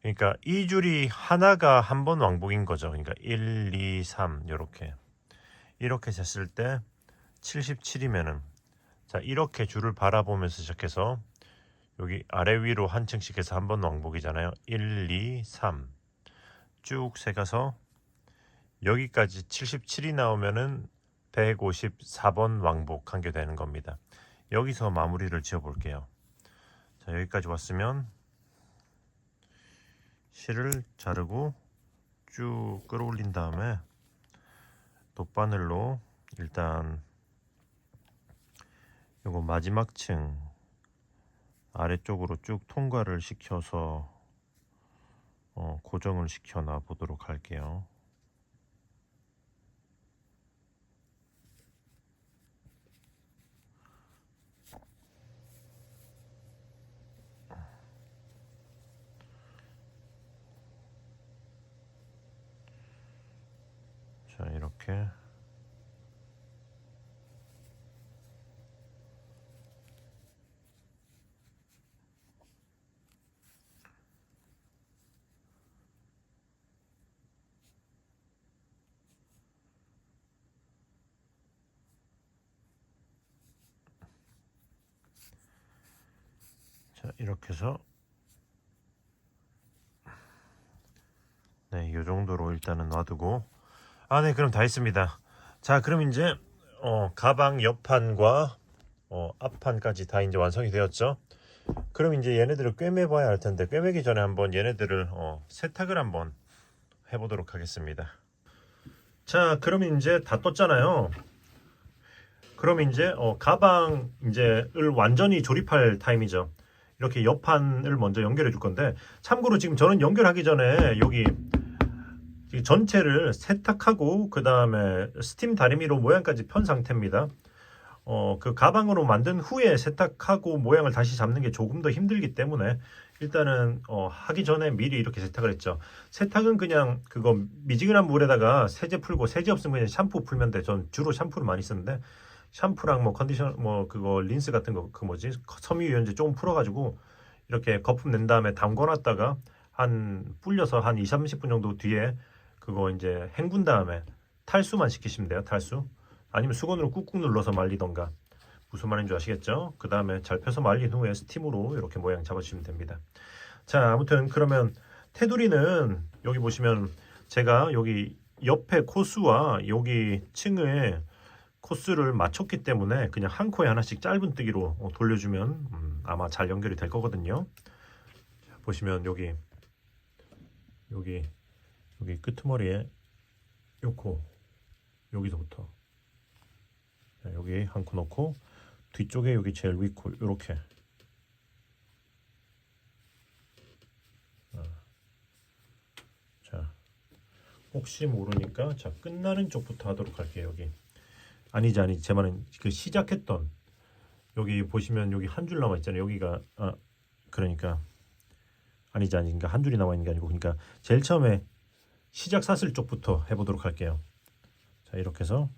그러니까 이 줄이 하나가 한 번 왕복인 거죠. 그러니까 1, 2, 3 이렇게 쟀을 때 77이면은 자, 이렇게 줄을 바라보면서 시작해서 여기 아래 위로 한 층씩 해서 한 번 왕복이잖아요. 1, 2, 3 쭉 세가서 여기까지 77이 나오면은 154번 왕복한 게 되는 겁니다. 여기서 마무리를 지어 볼게요. 자, 여기까지 왔으면 실을 자르고 쭉 끌어올린 다음에 돗바늘로 일단 요거 마지막 층 아래쪽으로 쭉 통과를 시켜서 고정을 시켜 놔 보도록 할게요. 자, 이렇게 해서 네, 이 정도로 일단은 놔두고 네, 그럼 다 했습니다. 자, 그럼 이제 가방 옆판과 앞판까지 다 이제 완성이 되었죠. 그럼 이제 얘네들을 꿰매 봐야 할 텐데 꿰매기 전에 한번 얘네들을 세탁을 한번 해보도록 하겠습니다. 자, 그럼 이제 다 떴잖아요. 그럼 이제 가방 이제를 완전히 조립할 타임이죠. 이렇게 옆판을 먼저 연결해 줄 건데, 참고로 지금 저는 연결하기 전에 여기 전체를 세탁하고 그 다음에 스팀 다리미로 모양까지 편 상태입니다. 그 가방으로 만든 후에 세탁하고 모양을 다시 잡는 게 조금 더 힘들기 때문에 일단은 하기 전에 미리 이렇게 세탁을 했죠. 세탁은 그냥 그거 미지근한 물에다가 세제 풀고, 세제 없으면 그냥 샴푸 풀면 돼. 전 주로 샴푸를 많이 쓰는데 샴푸랑 뭐 컨디션 뭐 그거 린스 같은 거 그 뭐지 섬유유연제 조금 풀어가지고 이렇게 거품 낸 다음에 담궈놨다가 한 불려서 한 2, 30분 정도 뒤에 그거 이제 헹군 다음에 탈수만 시키시면 돼요. 탈수. 아니면 수건으로 꾹꾹 눌러서 말리던가. 무슨 말인지 아시겠죠? 그 다음에 잘 펴서 말린 후에 스팀으로 이렇게 모양 잡아주시면 됩니다. 자, 아무튼 그러면 테두리는 여기 보시면 제가 여기 옆에 코스와 여기 층에 코스를 맞췄기 때문에 그냥 한 코에 하나씩 짧은뜨기로 돌려주면 아마 잘 연결이 될 거거든요. 자, 보시면 여기 끄트머리에 요 코 여기서부터 여기 한 코 넣고 뒤쪽에 여기 제일 위 코 요렇게 자, 혹시 모르니까 자, 끝나는 쪽부터 하도록 할게요. 여기 아니지 제 말은 그 시작했던 여기 보시면 여기 한 줄 남아 있잖아요. 여기가 그러니까 그러니까 한 줄이 남아 있는 게 아니고 그러니까 제일 처음에 시작 사슬 쪽부터 해보도록 할게요. 자, 이렇게 해서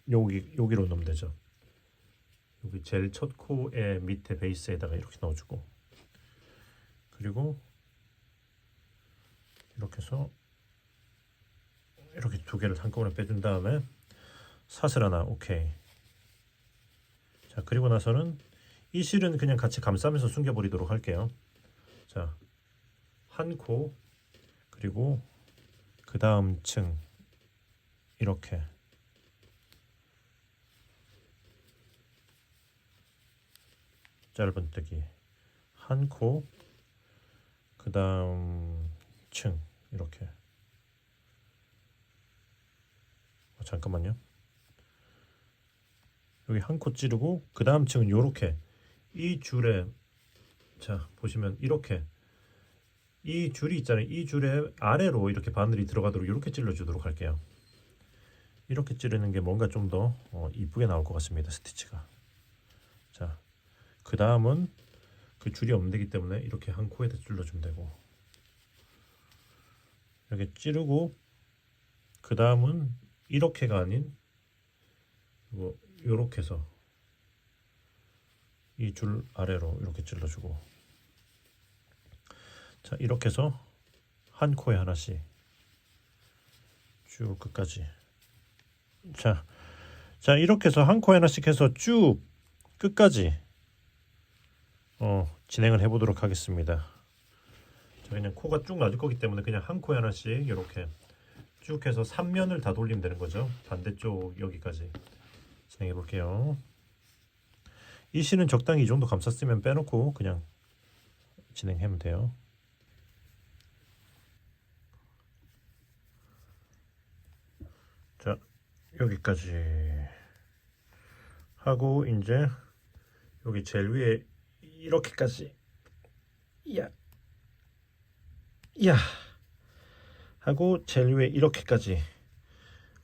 여기로 넣으면 되죠. 여기 제일 첫 코의 밑에 베이스에다가 이렇게 넣어주고, 그리고 이렇게 해서 이렇게 두 개를 한꺼번에 빼준 다음에 사슬 하나. 오케이. 자, 그리고 나서는 이 실은 그냥 같이 감싸면서 숨겨버리도록 할게요. 자, 한 코, 그리고 그 다음 층 이렇게 짧은뜨기 한 코, 그 다음 층 이렇게. 잠깐만요. 여기 한 코 찌르고 그 다음 층은 요렇게 이 줄에, 자 보시면 이렇게 이 줄이 있잖아요. 이 줄에 아래로 이렇게 바늘이 들어가도록 이렇게 찔러주도록 할게요. 이렇게 찌르는 게 뭔가 좀 더 이쁘게 나올 것 같습니다. 스티치가. 자, 그 다음은 그 줄이 없는 데기 때문에 이렇게 한 코에다 찔러주면 되고, 이렇게 찌르고 그 다음은 이렇게가 아닌 요렇게 해서 이 줄 아래로 이렇게 찔러주고, 자 이렇게 해서 한 코에 하나씩 쭉 끝까지. 자 이렇게 해서 한 코에 하나씩 해서 쭉 끝까지 진행을 해보도록 하겠습니다. 자, 그냥 코가 쭉 놔줄 거기 때문에 그냥 한 코에 하나씩 이렇게 쭉 해서 3면을 다 돌리면 되는 거죠. 반대쪽 여기까지 진행해 볼게요. 이 실은 적당히 이 정도 감쌌으면 빼놓고 그냥 진행하면 돼요. 자, 여기까지 하고 이제 여기 제일 위에 이렇게까지 야 하고 제일 위에 이렇게까지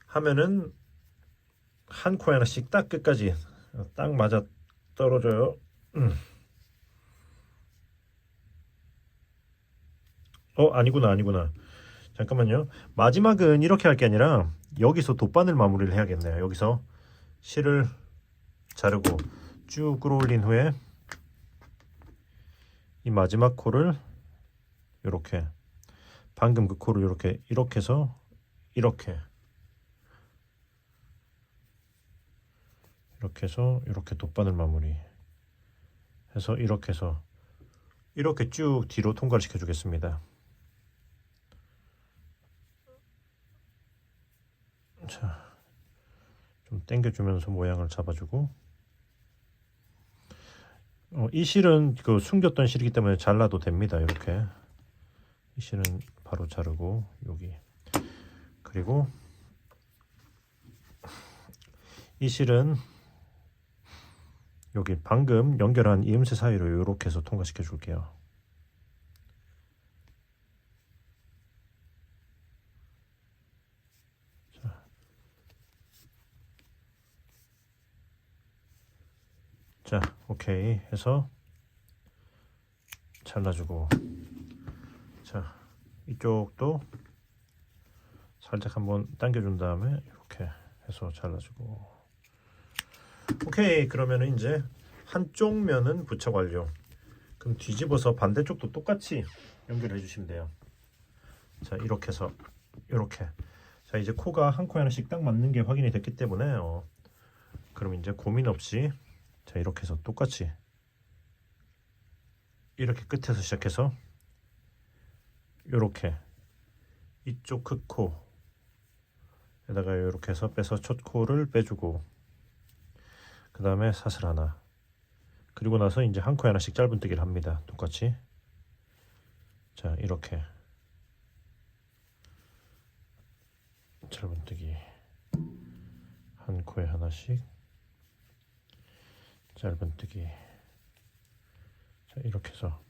하면은 한 코에 하나씩 딱 끝까지 딱 맞아 떨어져요. 아니구나. 잠깐만요. 마지막은 이렇게 할 게 아니라 여기서 돗바늘 마무리를 해야겠네요. 여기서 실을 자르고 쭉 끌어올린 후에 이 마지막 코를 이렇게 방금 그 코를 이렇게 해서 이렇게 해서 이렇게 돗바늘 마무리 해서 이렇게 해서 이렇게 쭉 뒤로 통과를 시켜 주겠습니다. 자, 좀 당겨주면서 모양을 잡아주고, 이 실은 그 숨겼던 실이기 때문에 잘라도 됩니다. 이렇게 이 실은 바로 자르고 여기, 그리고 이 실은 여기 방금 연결한 이음새 사이로 이렇게 해서 통과시켜 줄게요. 자, 오케이 해서 잘라주고, 자 이쪽도 살짝 한번 당겨준 다음에 이렇게 해서 잘라주고, 오케이. 그러면은 이제 한쪽 면은 부착 완료. 그럼 뒤집어서 반대쪽도 똑같이 연결해 주시면 돼요. 자 이렇게 해서 이렇게. 자 이제 코가 한 코에 하나씩 딱 맞는 게 확인이 됐기 때문에 그럼 이제 고민 없이 자 이렇게 해서 똑같이 이렇게 끝에서 시작해서 이렇게 이쪽 크 코에다가 이렇게 해서 빼서 첫 코를 빼주고, 그 다음에 사슬 하나, 그리고 나서 이제 한 코에 하나씩 짧은뜨기를 합니다. 똑같이. 자 이렇게 짧은뜨기 한 코에 하나씩 짧은뜨기. 자 이렇게 해서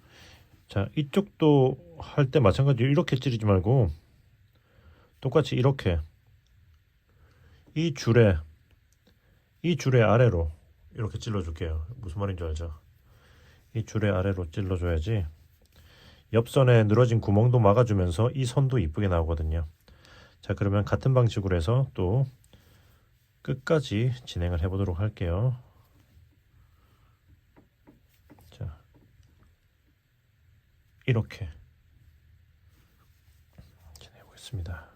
자 이쪽도 할 때 마찬가지로 이렇게 찌르지 말고 똑같이 이렇게 이 줄에 아래로 이렇게 찔러줄게요. 무슨 말인지 알죠? 이 줄의 아래로 찔러줘야지 옆선에 늘어진 구멍도 막아주면서 이 선도 이쁘게 나오거든요. 자 그러면 같은 방식으로 해서 또 3면을 다 돌려주도록 할게요. 자 이렇게 해서 3면을 다 돌려준 다음에 이 실을 이렇게 당겨주고, 자 이렇게 해서 이렇게 끝까지 진행을 해보도록 할게요. 자, 이렇게 진행해 보겠습니다.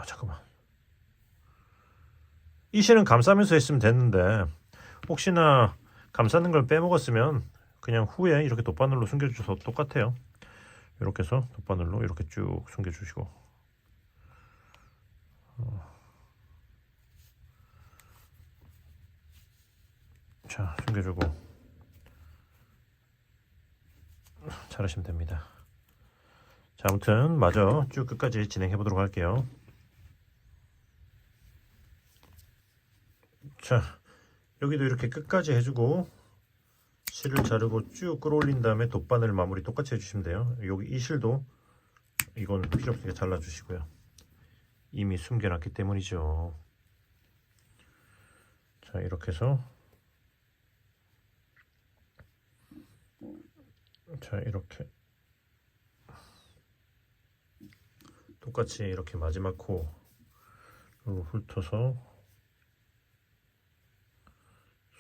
잠깐만. 이 실은 감싸면서 했으면 됐는데 혹시나 감싸는 걸 빼먹었으면 그냥 후에 이렇게 돗바늘로 숨겨주셔서 똑같아요. 이렇게 해서 돗바늘로 이렇게 쭉 숨겨주시고, 자, 숨겨주고 잘하시면 됩니다. 자, 아무튼 마저 쭉 끝까지 진행해 보도록 할게요. 자, 여기도 이렇게 끝까지 해주고 실을 자르고 쭉 끌어올린 다음에 돗바늘 마무리 똑같이 해주시면 돼요. 여기 이 실도 이건 필요 없으니까 잘라주시고요. 이미 숨겨놨기 때문이죠. 자, 이렇게 해서 자, 이렇게 똑같이 이렇게 마지막 코로 훑어서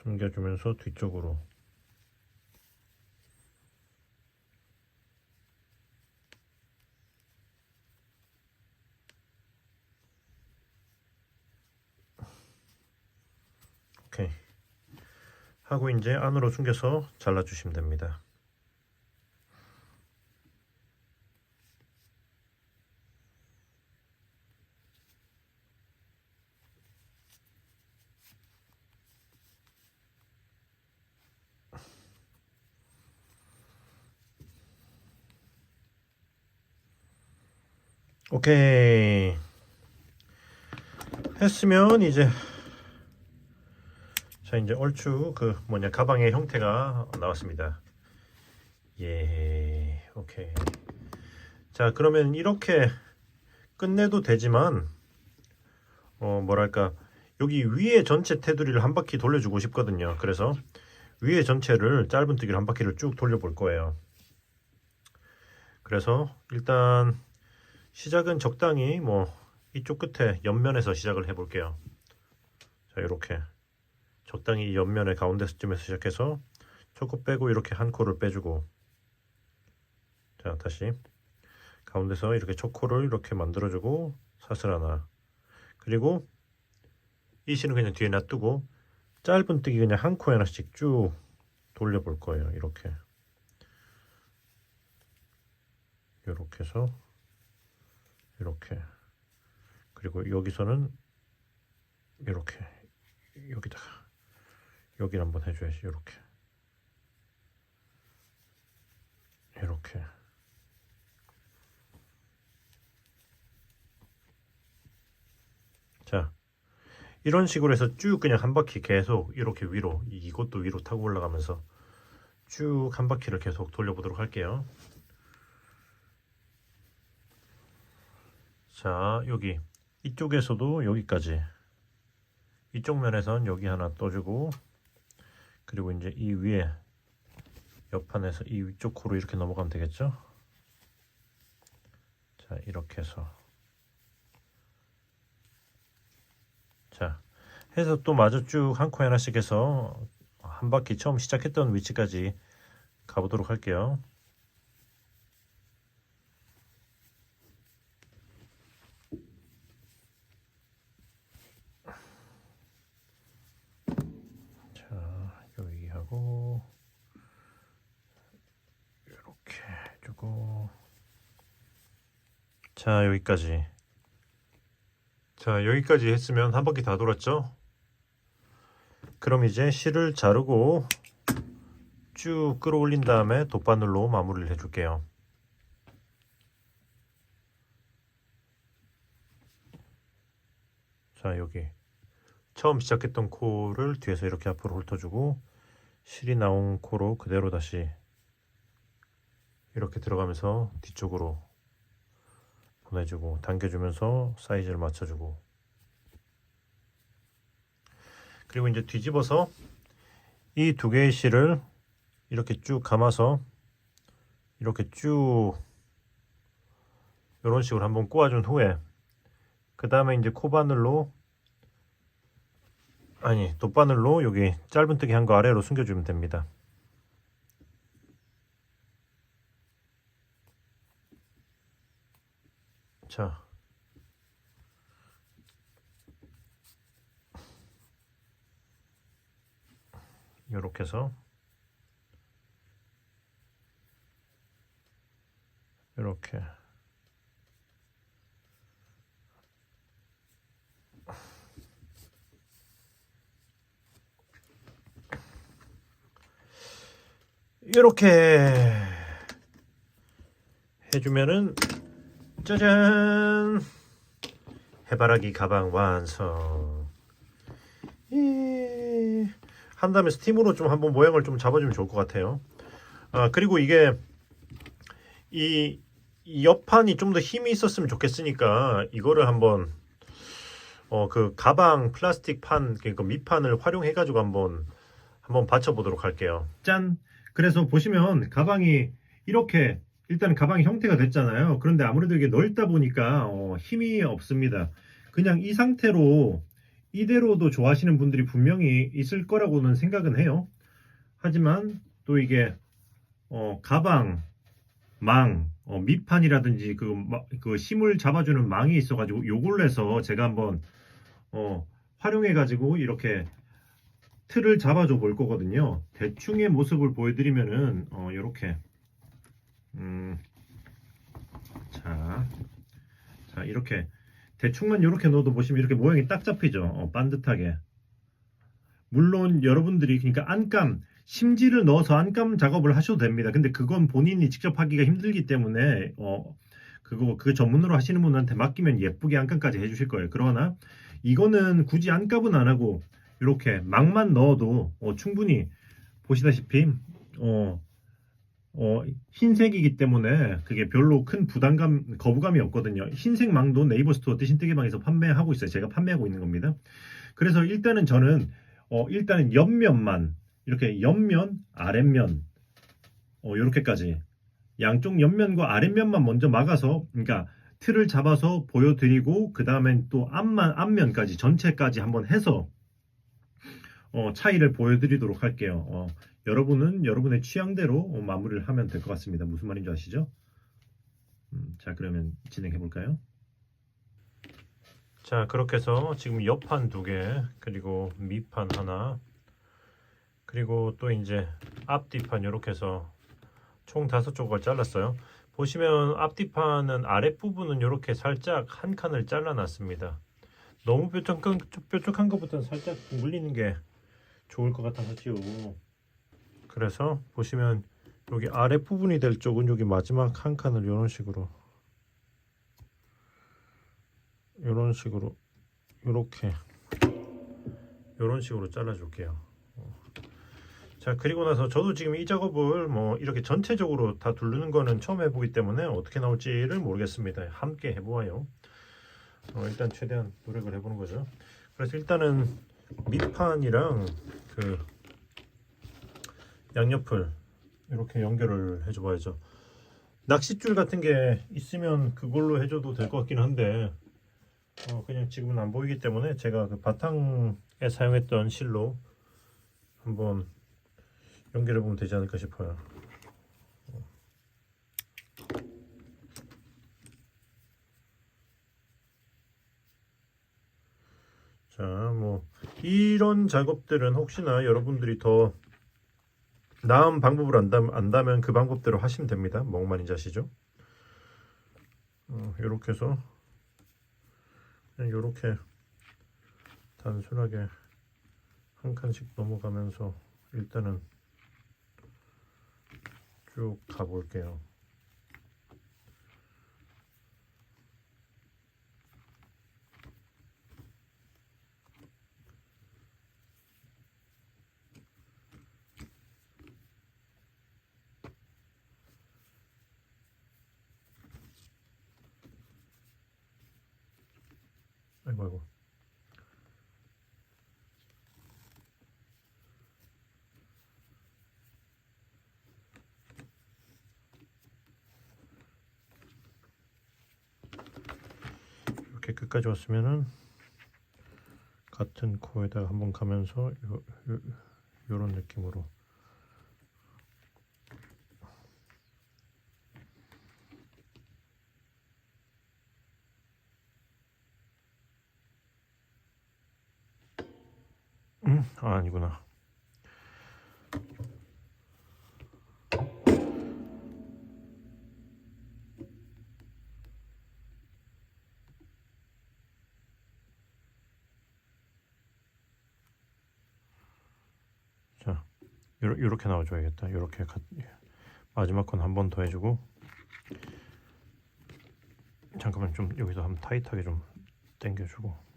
숨겨주면서 뒤쪽으로 이렇게 하고 이제 안으로 숨겨서 잘라주시면 됩니다. 오케이, 했으면 이제 자, 이제 얼추 그 뭐냐 가방의 형태가 나왔습니다. 예, 오케이. 자, 그러면 이렇게 끝내도 되지만 뭐랄까, 여기 위에 전체 테두리를 한 바퀴 돌려주고 싶거든요. 그래서 위에 전체를 짧은뜨기로 한 바퀴를 쭉 돌려볼 거예요. 그래서 일단 시작은 적당히 뭐 이쪽 끝에 옆면에서 시작을 해 볼게요. 자, 이렇게 적당히 옆면의 가운데쯤에서 시작해서 초코 빼고 이렇게 한 코를 빼주고, 자, 다시 가운데서 이렇게 초코를 이렇게 만들어주고 사슬 하나, 그리고 이 실은 그냥 뒤에 놔두고 짧은뜨기 그냥 한 코에 하나씩 쭉 돌려볼 거예요. 이렇게 해서 이렇게, 그리고 여기서는 이렇게 여기다가 여기를 한번 해줘야지. 이렇게 자, 이런 식으로 해서 쭉 그냥 한 바퀴 계속 이렇게 위로, 이것도 위로 타고 올라가면서 쭉 한 바퀴를 계속 돌려보도록 할게요. 자, 여기 이쪽에서도 여기까지, 이쪽 면에선 여기 하나 떠주고, 그리고 이제 이 위에 옆판에서 이 위쪽 코로 이렇게 넘어가면 되겠죠. 자, 이렇게 해서 자, 해서 또 마저 쭉 한 코에 하나씩 해서 한 바퀴 처음 시작했던 위치까지 가보도록 할게요. 자, 여기하고 이렇게 해주고, 자, 여기까지. 자, 여기까지 했으면 한 바퀴 다 돌았죠? 그럼 이제 실을 자르고 쭉 끌어올린 다음에 돗바늘로 마무리를 해줄게요. 자, 여기 처음 시작했던 코를 뒤에서 이렇게 앞으로 훑어주고 실이 나온 코로 그대로 다시 이렇게 들어가면서 뒤쪽으로 보내주고 당겨주면서 사이즈를 맞춰주고, 그리고 이제 뒤집어서 이 두 개의 실을 이렇게 쭉 감아서 이렇게 쭉 이런 식으로 한번 꼬아준 후에 그 다음에 이제 코바늘로 아니 돗바늘로 여기 짧은뜨기 한 거 아래로 숨겨주면 됩니다. 자, 요렇게 해서 요렇게 이렇게 해주면은 짜잔, 해바라기 가방 완성. 한다음에 스팀으로 좀 한번 모양을 좀 잡아주면 좋을 것 같아요. 그리고 이게 이 옆판이 좀 더 힘이 있었으면 좋겠으니까 이거를 한번 그 가방 플라스틱 판 그러니까 밑판을 활용해 가지고 한번 받쳐 보도록 할게요. 짠. 그래서 보시면 가방이 이렇게 일단 가방의 형태가 됐잖아요. 그런데 아무래도 이게 넓다 보니까 힘이 없습니다. 그냥 이 상태로 이대로도 좋아하시는 분들이 분명히 있을 거라고는 생각은 해요. 하지만 또 이게 가방 망 밑판이라든지 그 힘을 잡아주는 망이 있어가지고 요걸로 해서 제가 한번 활용해가지고 이렇게 틀을 잡아줘 볼 거거든요. 대충의 모습을 보여드리면은 요렇게 자 이렇게 대충만 이렇게 넣어도 보시면 이렇게 모양이 딱 잡히죠. 반듯하게. 물론 여러분들이 그러니까 안감 심지를 넣어서 안감 작업을 하셔도 됩니다. 근데 그건 본인이 직접 하기가 힘들기 때문에 그 전문으로 하시는 분한테 맡기면 예쁘게 안감까지 해주실 거예요. 그러나 이거는 굳이 안감은 안 하고 이렇게 막만 넣어도 충분히 보시다시피 흰색이기 때문에 그게 별로 큰 거부감이 없거든요. 흰색 망도 네이버 스토어 뜨신뜨개방에서 판매하고 있어요. 제가 판매하고 있는 겁니다. 그래서 일단은 저는 일단은 옆면만 이렇게 옆면, 아랫면 이렇게까지 양쪽 옆면과 아랫면만 먼저 막아서 그러니까 틀을 잡아서 보여드리고 그 다음엔 또 앞면까지 전체까지 한번 해서 차이를 보여드리도록 할게요. 여러분은 여러분의 취향대로 마무리를 하면 될 것 같습니다. 무슨 말인지 아시죠? 자, 그러면 진행해 볼까요? 자, 그렇게 해서 지금 옆판 2개, 그리고 밑판 하나, 그리고 또 이제 앞뒤판 이렇게 해서 총 5조각을 잘랐어요. 보시면 앞뒤판은 아랫부분은 이렇게 살짝 한 칸을 잘라놨습니다. 너무 뾰족한 것보다는 살짝 물리는 게 좋을 것 같아서지요. 그래서 보시면 여기 아랫부분이 될 쪽은 여기 마지막 한 칸을 이런 식으로 이렇게 이런 식으로 잘라 줄게요. 자, 그리고 나서 저도 지금 이 작업을 뭐 이렇게 전체적으로 다 두르는 거는 처음 해보기 때문에 어떻게 나올지를 모르겠습니다. 함께 해보아요. 일단 최대한 노력을 해보는 거죠. 그래서 일단은 밑판이랑 그 양옆을 이렇게 연결을 해줘 봐야죠. 낚싯줄 같은 게 있으면 그걸로 해줘도 될 것 같긴 한데 그냥 지금은 안 보이기 때문에 제가 그 바탕에 사용했던 실로 한번 연결해 보면 되지 않을까 싶어요. 자, 뭐 이런 작업들은 혹시나 여러분들이 더 나은 방법을 안다면 그 방법대로 하시면 됩니다. 뭔 말인지 아시죠? 이렇게 해서 그냥 이렇게 단순하게 한 칸씩 넘어가면서 일단은 쭉 가볼게요. 아이고. 이렇게 끝까지 왔으면은 같은 코에다가 한번 가면서 요런 느낌으로 아니구나. 자, 요렇게 나와줘야겠다. 요렇게 마지막 건 한 번 더 해주고, 잠깐만 좀 여기서 한번 타이트하게 좀 당겨주고.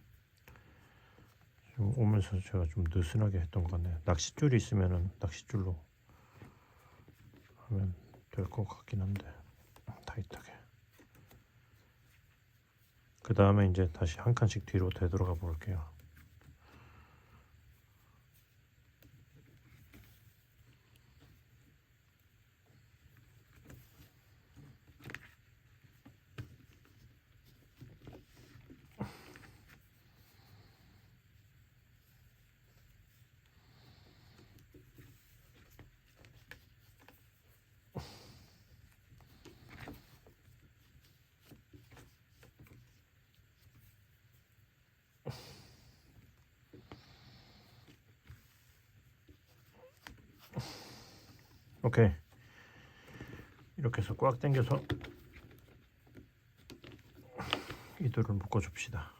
지금 오면서 제가 좀 느슨하게 했던 것 같네요. 낚싯줄이 있으면은 낚싯줄로 하면 될 것 같긴 한데 타이트하게. 그 다음에 이제 다시 한 칸씩 뒤로 되돌아가 볼게요. 오케이. 이렇게 해서 꽉 당겨서 이들을 묶어줍시다.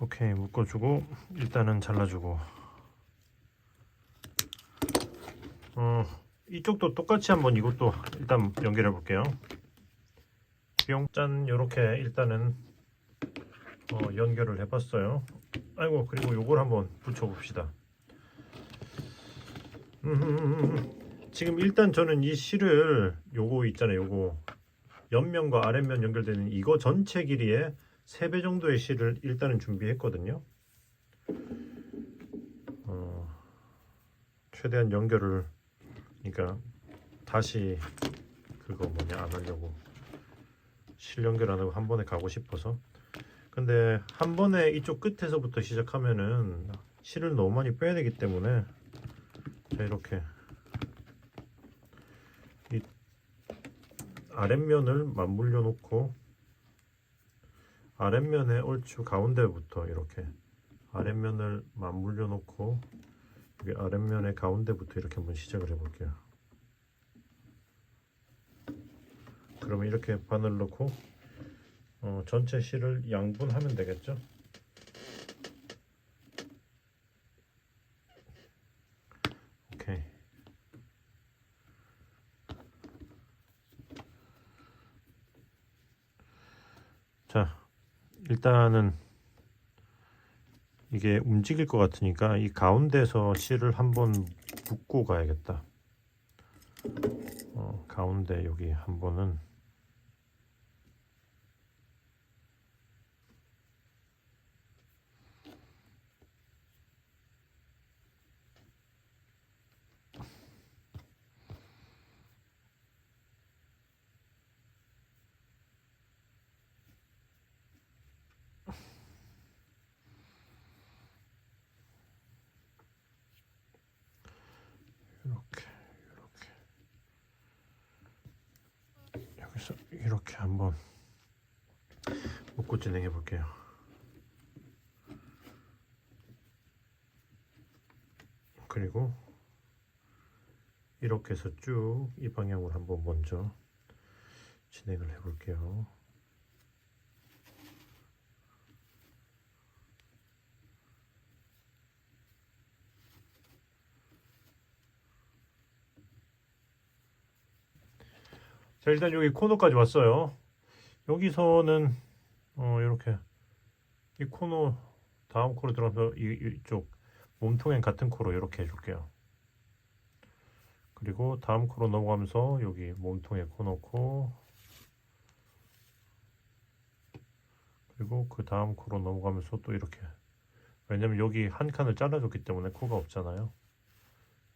오케이, 묶어주고 일단은 잘라주고, 이쪽도 똑같이 한번 이것도 일단 연결해 볼게요. 뿅, 짠. 요렇게 일단은 연결을 해봤어요. 아이고, 그리고 요걸 한번 붙여봅시다. 지금 일단 저는 이 실을 요거 있잖아요, 요거 옆면과 아랫면 연결되는 이거 전체 길이의 3배 정도의 실을 일단은 준비했거든요. 최대한 연결을, 그러니까 다시 그거 뭐냐 안 하려고, 실 연결 안 하고 한 번에 가고 싶어서. 근데 한 번에 이쪽 끝에서부터 시작하면은 실을 너무 많이 빼야 되기 때문에, 자, 이렇게 이 아랫면을 맞물려 놓고, 아랫면에 얼추 가운데부터 이렇게 아랫면을 맞물려 놓고, 여기 아랫면의 가운데부터 이렇게 한번 시작을 해 볼게요. 그러면 이렇게 바늘 넣고 전체 실을 양분하면 되겠죠. 오케이. 자, 일단은 이게 움직일 것 같으니까 이 가운데서 실을 한번 묶고 가야겠다. 가운데 여기 한 번은 이렇게 여기서 이렇게 한번 묶고 진행해 볼게요. 그리고 이렇게 해서 쭉 이 방향으로 한번 먼저 진행을 해 볼게요. 자, 일단 여기 코너까지 왔어요. 여기서는 이렇게 이 코너, 다음 코로 들어가서 이쪽 몸통엔 같은 코로 이렇게 해줄게요. 그리고 다음 코로 넘어가면서 여기 몸통에 코 넣고, 그 그리고 그 다음 코로 넘어가면서 또 이렇게, 왜냐면 여기 한 칸을 잘라줬기 때문에 코가 없잖아요.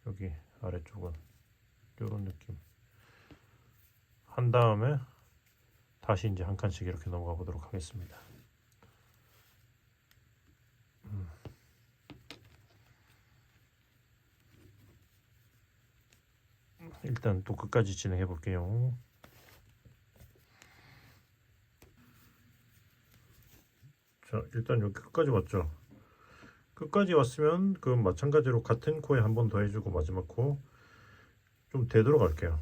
여기 아래쪽은 이런 느낌 한 다음에 다시 이제 한 칸씩 이렇게 넘어가 보도록 하겠습니다. 일단 또 끝까지 진행해 볼게요. 자, 일단 여기 끝까지 왔죠. 끝까지 왔으면 그 마찬가지로 같은 코에 한 번 더 해주고 마지막 코 좀 되돌아갈게요.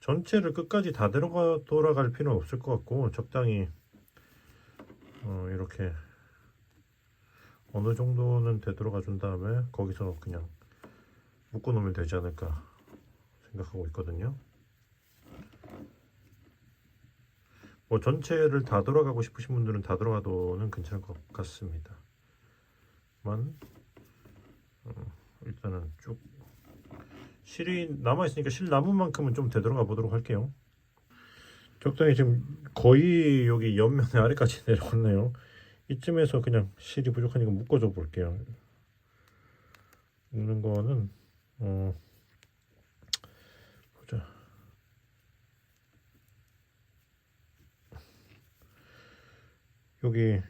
전체를 끝까지 다 돌아갈 필요는 없을 것 같고 적당히 이렇게 어느 정도는 되돌아가 준 다음에 거기서 그냥 묶어 놓으면 되지 않을까 생각하고 있거든요. 뭐 전체를 다 돌아가고 싶으신 분들은 다 돌아가도는 괜찮을 것 같습니다. 일단은 쭉 실이 남아있으니까 실 남은 만큼은 좀 되돌아가 보도록 할게요. 적당히 지금 거의 여기 옆면에 아래까지 내려왔네요. 이쯤에서 그냥 실이 부족하니까 묶어줘 볼게요. 묶는 거는 보자. 여기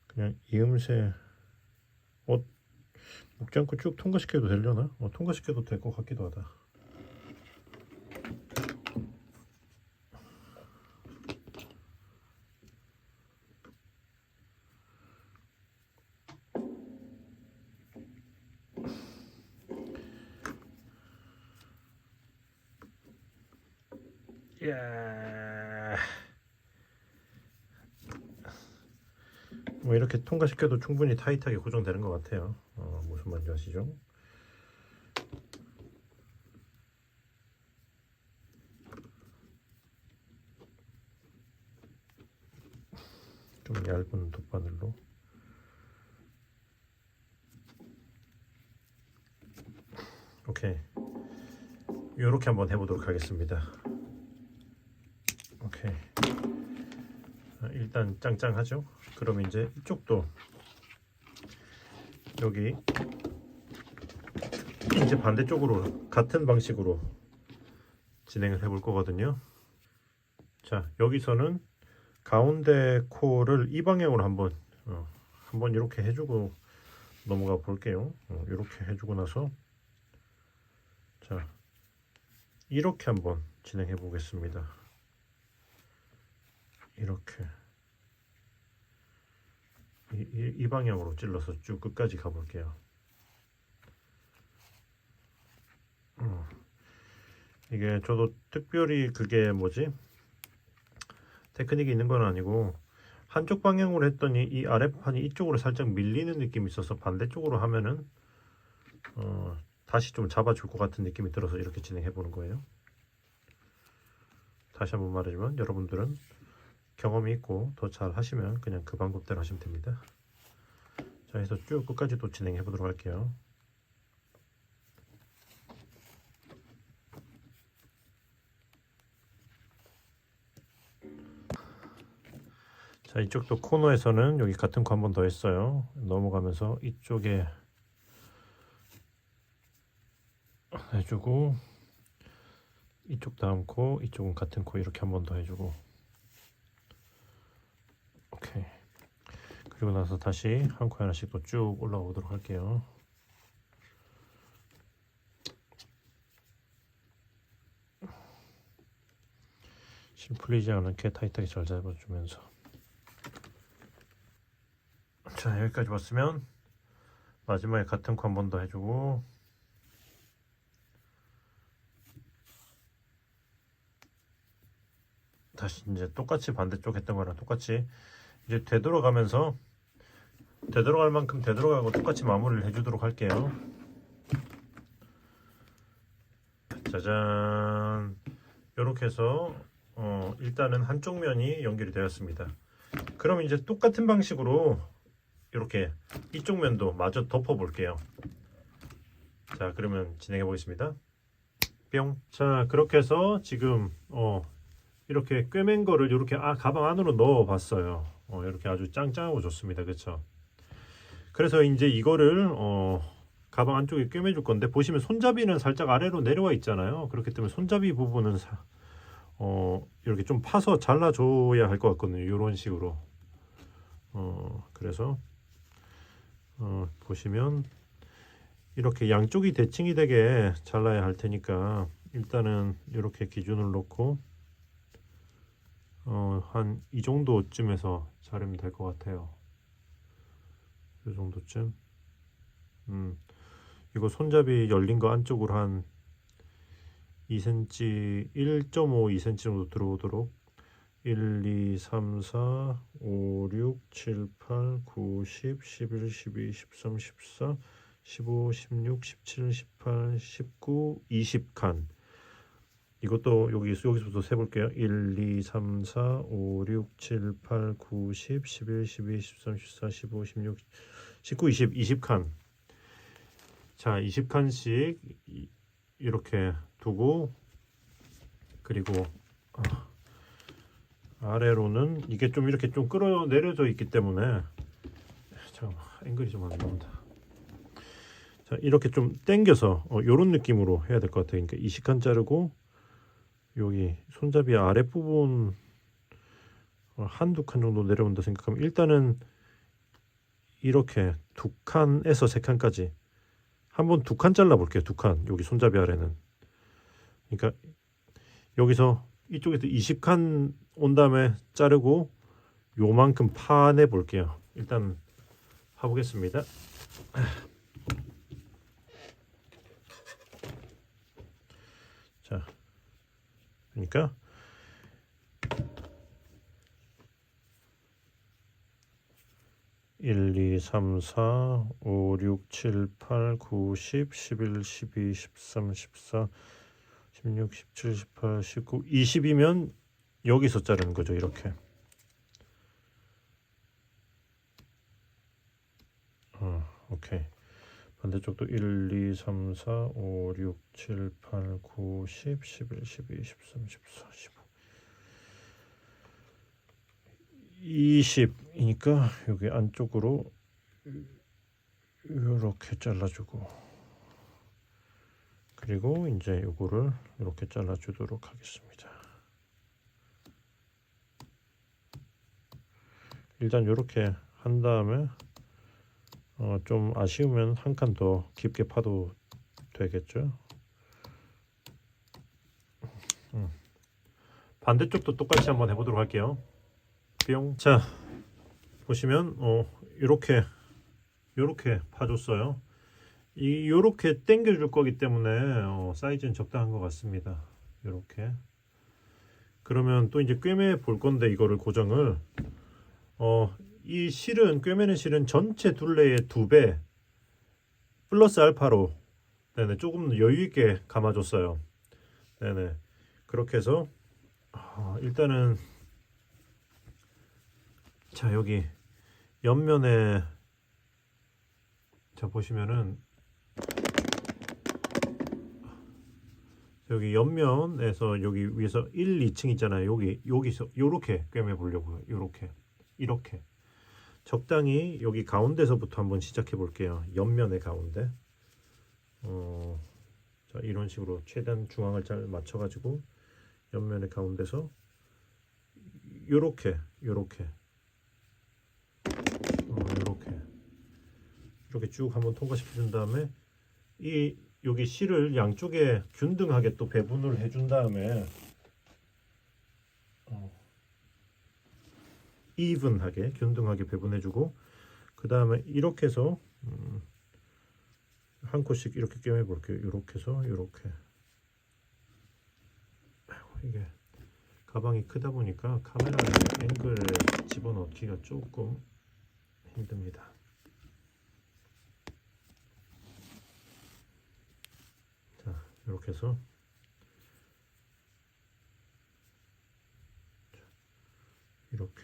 그냥 이음새 묶지 않고 쭉 통과시켜도 되려나? 통과시켜도 될 것 같기도 하다. 이야. 뭐 이렇게 통과시켜도 충분히 타이트하게 고정되는 것 같아요. 무슨 말인지 아시죠? 좀 얇은 돗바늘로 오케이, 이렇게 한번 해보도록 하겠습니다. 오케이, 일단 짱짱하죠? 그럼 이제 이쪽도 여기 이제 반대쪽으로 같은 방식으로 진행을 해볼 거거든요. 자, 여기서는 가운데 코를 이 방향으로 한번 이렇게 해주고 넘어가 볼게요. 이렇게 해주고 나서 자, 이렇게 한번 진행해 보겠습니다. 이렇게 이 방향으로 찔러서 쭉 끝까지 가 볼게요. 이게 저도 특별히 그게 뭐지 테크닉이 있는 건 아니고 한쪽 방향으로 했더니 이 아랫판이 이쪽으로 살짝 밀리는 느낌이 있어서 반대쪽으로 하면은 다시 좀 잡아줄 것 같은 느낌이 들어서 이렇게 진행해 보는 거예요. 다시 한번 말하지만 여러분들은 경험이 있고 더 잘 하시면 그냥 그 방법대로 하시면 됩니다. 자, 해서 쭉 끝까지 또 진행해 보도록 할게요. 자, 이쪽도 코너에서는 여기 같은 코 한 번 더 했어요. 넘어가면서 이쪽에 해주고 이쪽 다음 코, 이쪽은 같은 코 이렇게 한 번 더 해주고 오케이. 그리고 나서 다시 한 코 하나씩 또 쭉 올라가 보도록 할게요. 실 풀리지 않게 타이트하게 잘 잡아주면서 자, 여기까지 왔으면 마지막에 같은 코 한 번 더 해주고 다시 이제 똑같이 반대쪽 했던 거랑 똑같이 이제 되돌아가면서 되돌아갈 만큼 되돌아가고 똑같이 마무리를 해주도록 할게요. 짜잔, 이렇게 해서 일단은 한쪽 면이 연결이 되었습니다. 그럼 이제 똑같은 방식으로 이렇게 이쪽 면도 마저 덮어 볼게요. 자, 그러면 진행해 보겠습니다. 뿅. 자, 그렇게 해서 지금 이렇게 꿰맨 거를 이렇게 가방 안으로 넣어 봤어요. 이렇게 아주 짱짱하고 좋습니다. 그렇죠? 그래서 이제 이거를 가방 안쪽에 꿰매 줄 건데, 보시면 손잡이는 살짝 아래로 내려와 있잖아요. 그렇기 때문에 손잡이 부분은 이렇게 좀 파서 잘라 줘야 할 것 같거든요. 이런 식으로. 그래서 보시면 이렇게 양쪽이 대칭이 되게 잘라야 할 테니까, 일단은 이렇게 기준을 놓고 한 이 정도쯤에서 자르면 될 것 같아요. 이 정도쯤. 이거 손잡이 열린 거 안쪽으로 한 2cm, 1.5, 2cm 정도 들어오도록 1, 2, 3, 4, 5, 6, 7, 8, 9, 10, 11, 12, 13, 14, 15, 16, 17, 18, 19, 20칸. 이것도 여기서부터 세볼게요. 1, 2, 3, 4, 5, 6, 7, 8, 9, 10, 11, 12, 13, 14, 15, 16, 19, 20, 20칸. 자, 20칸씩 이렇게 두고, 그리고 아래로는 이게 좀 이렇게 좀 끌어내려져 있기 때문에, 잠깐만, 앵글이 좀 안 나온다. 자, 이렇게 좀 당겨서 요런 느낌으로 해야 될 것 같아요. 그러니까 20칸 자르고, 여기 손잡이 아랫부분 한두 칸 정도 내려온다 생각하면, 일단은 이렇게 두 칸에서 세 칸까지 한번 두 칸 잘라 볼게요. 두 칸, 여기 손잡이 아래는. 그러니까 여기서 이쪽에서 20칸 온 다음에 자르고 요만큼 파내 볼게요. 일단 파보겠습니다. 자, 그러니까 1, 2, 3, 4, 5, 6, 7, 8, 9, 10, 11, 12, 13, 14, 16, 17, 18, 19, 20이면 여기서 자르는 거죠. 이렇게. 오케이. 반대쪽도 1, 2, 3, 4, 5, 6, 7, 8, 9, 10, 11, 12, 13, 14, 15, 20이니까 여기 안쪽으로 이렇게 잘라주고, 그리고 이제 요거를 이렇게 잘라주도록 하겠습니다. 일단 이렇게 한 다음에 좀 아쉬우면 한 칸 더 깊게 파도 되겠죠. 반대쪽도 똑같이 한번 해보도록 할게요. 뿅. 자, 보시면 이렇게 파줬어요. 요렇게 당겨줄 거기 때문에 사이즈는 적당한 것 같습니다. 이렇게. 그러면 또 이제 꿰매 볼 건데, 이거를 고정을 이 실은, 꿰매는 실은 전체 둘레의 2배 플러스 알파로, 네네, 조금 여유 있게 감아줬어요. 네네. 그렇게 해서 일단은, 자, 여기 옆면에, 자, 보시면은 여기 옆면에서 여기 위에서 1, 2층 있잖아요. 여기서 요렇게 꿰매 보려고요. 이렇게 적당히 여기 가운데서부터 한번 시작해 볼게요. 옆면의 가운데. 자, 이런 식으로 최대한 중앙을 잘 맞춰 가지고 옆면의 가운데서 요렇게 이렇게 쭉 한번 통과시켜 준 다음에, 여기 실을 양쪽에 균등하게 또 배분을 해준 다음에 이븐하게 균등하게 배분해주고, 그 다음에 이렇게 해서 한 코씩 이렇게 꿰매 볼게요. 이렇게 해서 이렇게. 이게 가방이 크다 보니까 카메라 앵글에 집어넣기가 조금 힘듭니다. 자, 이렇게 해서 이렇게.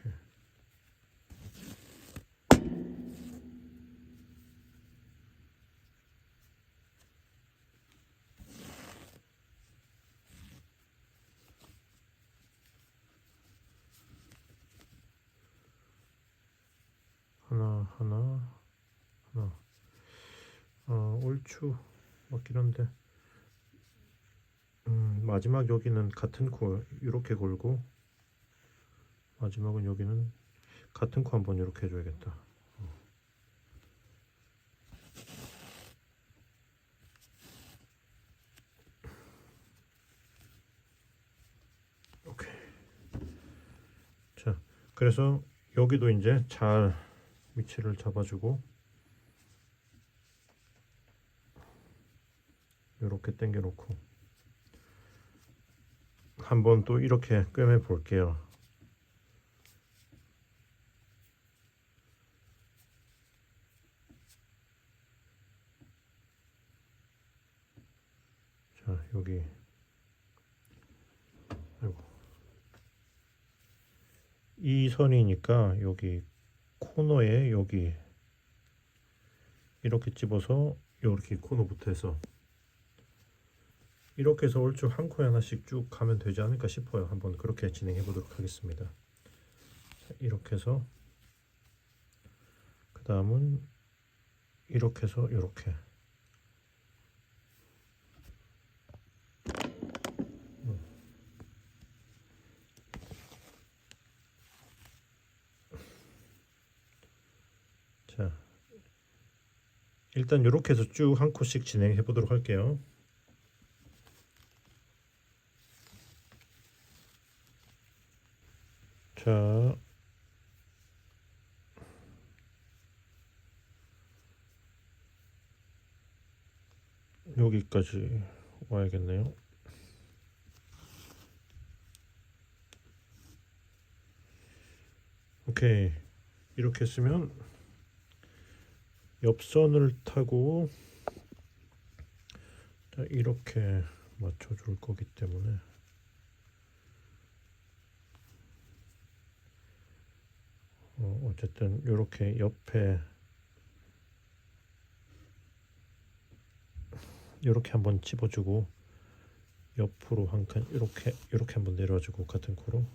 하나 얼추 맞긴 한데 마지막 여기는 같은 코 이렇게 걸고 마지막은 여기는 같은 코 한번 이렇게 해줘야겠다. 오케이. 자, 그래서 여기도 이제 잘 위치를 잡아주고 이렇게 당겨 놓고 한번 또 이렇게 꿰매 볼게요. 자, 여기 아이고. 이 선이니까 여기 코너에 여기 이렇게 집어서 이렇게 코너부터 해서 이렇게 해서 얼추 한 코에 하나씩 쭉 가면 되지 않을까 싶어요. 한번 그렇게 진행해 보도록 하겠습니다. 자, 이렇게 해서 그 다음은 이렇게 해서 이렇게 자, 일단 이렇게 해서 쭉 한 코씩 진행해 보도록 할게요. 자, 여기까지 와야겠네요. 오케이. 이렇게 했으면 옆선을 타고 이렇게 맞춰줄 거기 때문에 어쨌든 이렇게 옆에 이렇게 한번 집어주고 옆으로 한 칸 이렇게 한번 내려주고 같은 코로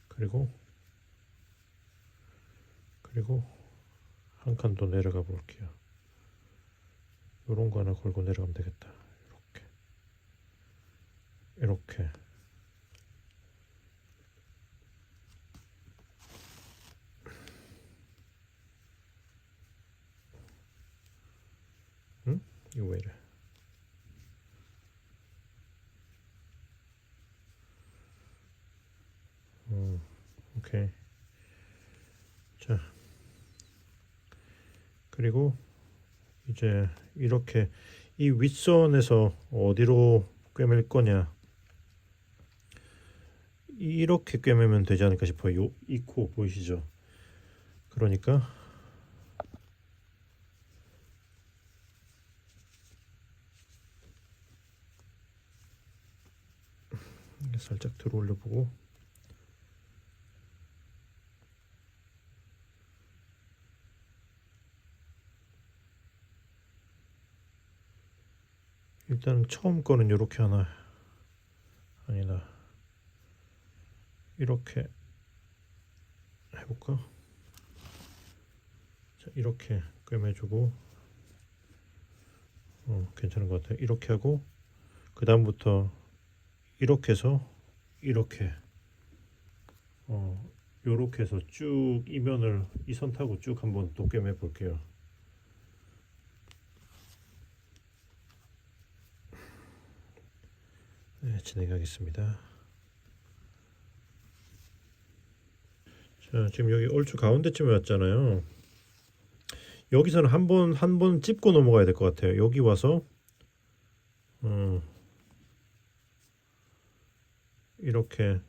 그리고 한 칸 더 내려가 볼게요. 요런 거 하나 걸고 내려가면 되겠다. 이렇게 응? 이거 왜 이래? 오케이. 자, 그리고 이제 이렇게 이 윗선에서 어디로 꿰맬 거냐 이렇게 꿰매면 되지 않을까 싶어요. 이 코 보이시죠? 그러니까 살짝 들어 올려 보고 일단 처음 거는 이렇게 하나 아니다 이렇게 해볼까? 자, 이렇게 꿰매주고 괜찮은 것 같아요. 이렇게 하고 그 다음부터 이렇게 해서 이렇게 요렇게 해서 쭉 이면을 이 선 타고 쭉 한번 또 꿰매 볼게요. 네, 진행하겠습니다. 자, 지금 여기 얼추 가운데쯤에 왔잖아요. 여기서는 한 번 찝고 넘어가야 될 것 같아요. 여기 와서 이렇게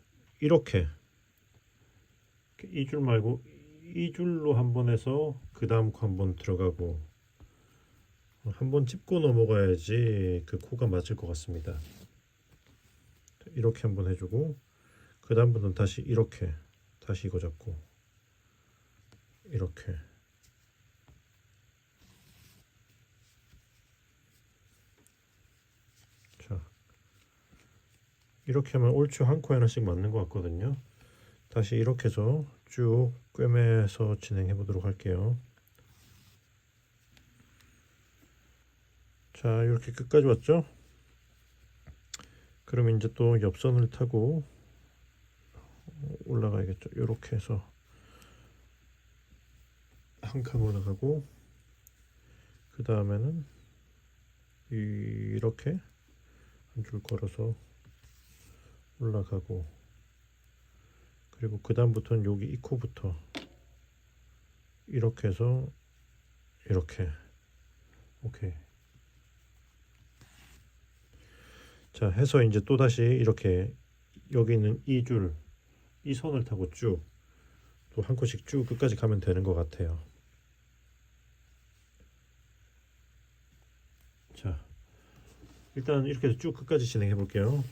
이 줄 말고 이 줄로 한번 해서 그 다음 코 한번 들어가고 한번 찝고 넘어가야지 그 코가 맞을 것 같습니다. 이렇게 한번 해주고 그 다음부터는 다시 이렇게 다시 이거 잡고 이렇게 자 이렇게 하면 얼추 한 코에 하나씩 맞는 것 같거든요. 다시 이렇게 해서 쭉 꿰매서 진행해 보도록 할게요. 자, 이렇게 끝까지 왔죠? 그럼 이제 또 옆선을 타고 올라가야겠죠. 이렇게 해서 한 칸 올라가고, 그 다음에는 이렇게 한 줄 걸어서 올라가고, 그리고 그 다음부터는 여기 이 코부터 이렇게 해서 이렇게. 오케이. 자, 해서 이제 또 다시 이렇게 여기 있는 이 줄, 이 선을 타고 쭉 또 한 코씩 쭉 끝까지 가면 되는 것 같아요. 자, 일단 이렇게 해서 쭉 끝까지 진행해 볼게요.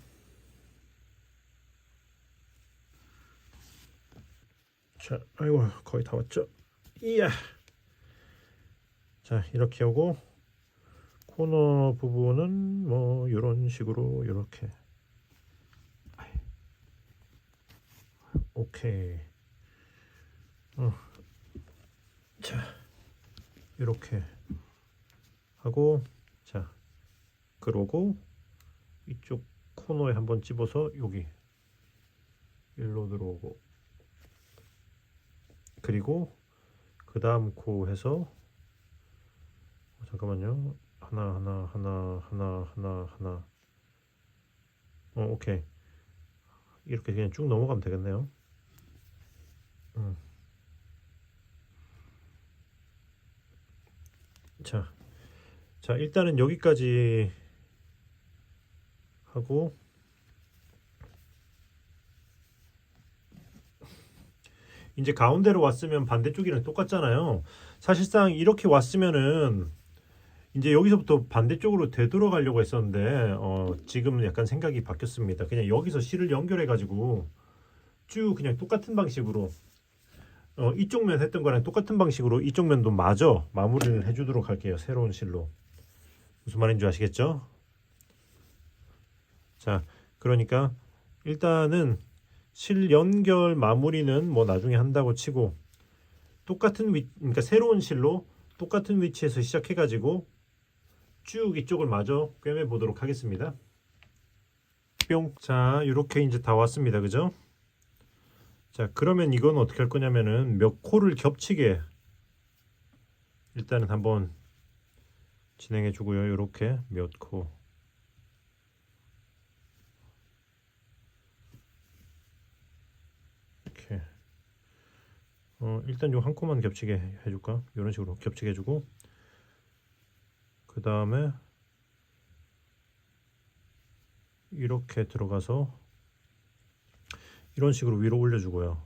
자, 아이고 거의 다 왔죠. 이야. 자, 이렇게 하고 코너 부분은 뭐 이런 식으로 이렇게. 오케이. 자, 이렇게 하고, 자, 그러고 이쪽 코너에 한번 집어서 여기 일로 들어오고, 그리고 그 다음 코 해서 잠깐만요. 하나. 오케이. 이렇게 그냥 쭉 넘어가면 되겠네요. 자, 일단은 여기까지 하고, 이제 가운데로 왔으면 반대쪽이랑 똑같잖아요. 사실상 이렇게 왔으면은 이제 여기서부터 반대쪽으로 되돌아가려고 했었는데 지금은 약간 생각이 바뀌었습니다. 그냥 여기서 실을 연결해 가지고 쭉 그냥 똑같은 방식으로 이쪽 면 했던 거랑 똑같은 방식으로 이쪽 면도 마저 마무리를 해주도록 할게요. 새로운 실로. 무슨 말인지 아시겠죠? 자, 그러니까 일단은 실 연결 마무리는 뭐 나중에 한다고 치고, 그러니까 새로운 실로 똑같은 위치에서 시작해 가지고 쭉 이쪽을 마저 꿰매 보도록 하겠습니다. 뿅. 자, 이렇게 이제 다 왔습니다. 그죠? 자, 그러면 이건 어떻게 할 거냐면은 몇 코를 겹치게 일단은 한번 진행해 주고요. 이렇게 몇 코. 이렇게. 일단 요 한 코만 겹치게 해줄까? 이런 식으로 겹치게 해주고, 그 다음에 이렇게 들어가서 이런 식으로 위로 올려주고요.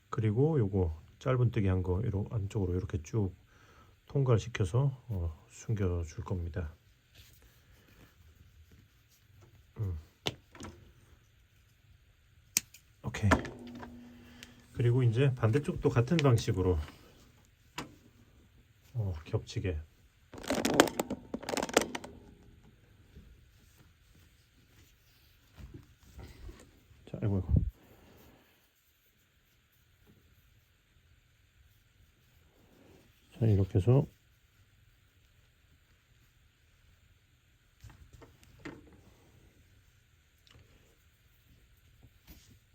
그리고 요거 짧은뜨기 한 거 안쪽으로 이렇게 쭉 통과를 시켜서 숨겨줄 겁니다. 오케이. 그리고 이제 반대쪽도 같은 방식으로 겹치게. 자, 아이고. 자, 이렇게 해서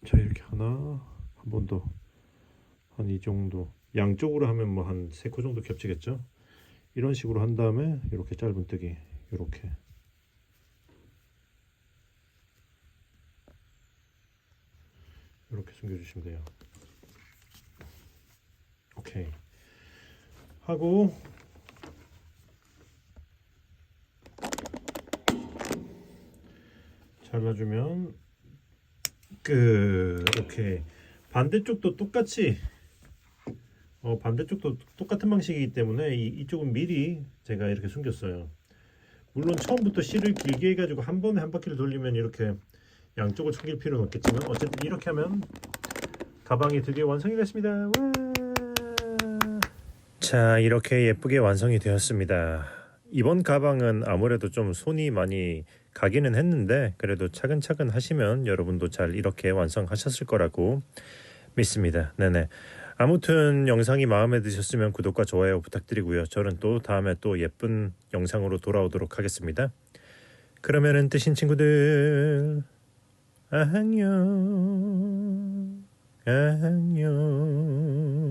자, 이렇게 하나, 한 번 더, 한 이 정도. 양쪽으로 하면 뭐 한 3코 정도 겹치겠죠? 이런 식으로 한 다음에 이렇게 짧은뜨기 이렇게. 이렇게 숨겨주시면 돼요. 오케이. 하고 잘라주면 오케이. 반대쪽도 똑같이 반대쪽도 똑같은 방식이기 때문에 이쪽은 미리 제가 이렇게 숨겼어요. 물론 처음부터 실을 길게 해가지고 한 번에 한 바퀴를 돌리면 이렇게 양쪽을 숨길 필요는 없겠지만 어쨌든 이렇게 하면 가방이 드디어 완성이 됐습니다. 와! 자, 이렇게 예쁘게 완성이 되었습니다. 이번 가방은 아무래도 좀 손이 많이 가기는 했는데 그래도 차근차근 하시면 여러분도 잘 이렇게 완성하셨을 거라고 믿습니다. 네네. 아무튼 영상이 마음에 드셨으면 구독과 좋아요 부탁드리고요. 저는 또 다음에 또 예쁜 영상으로 돌아오도록 하겠습니다. 그러면은 뜨신 친구들 안녕. 안녕.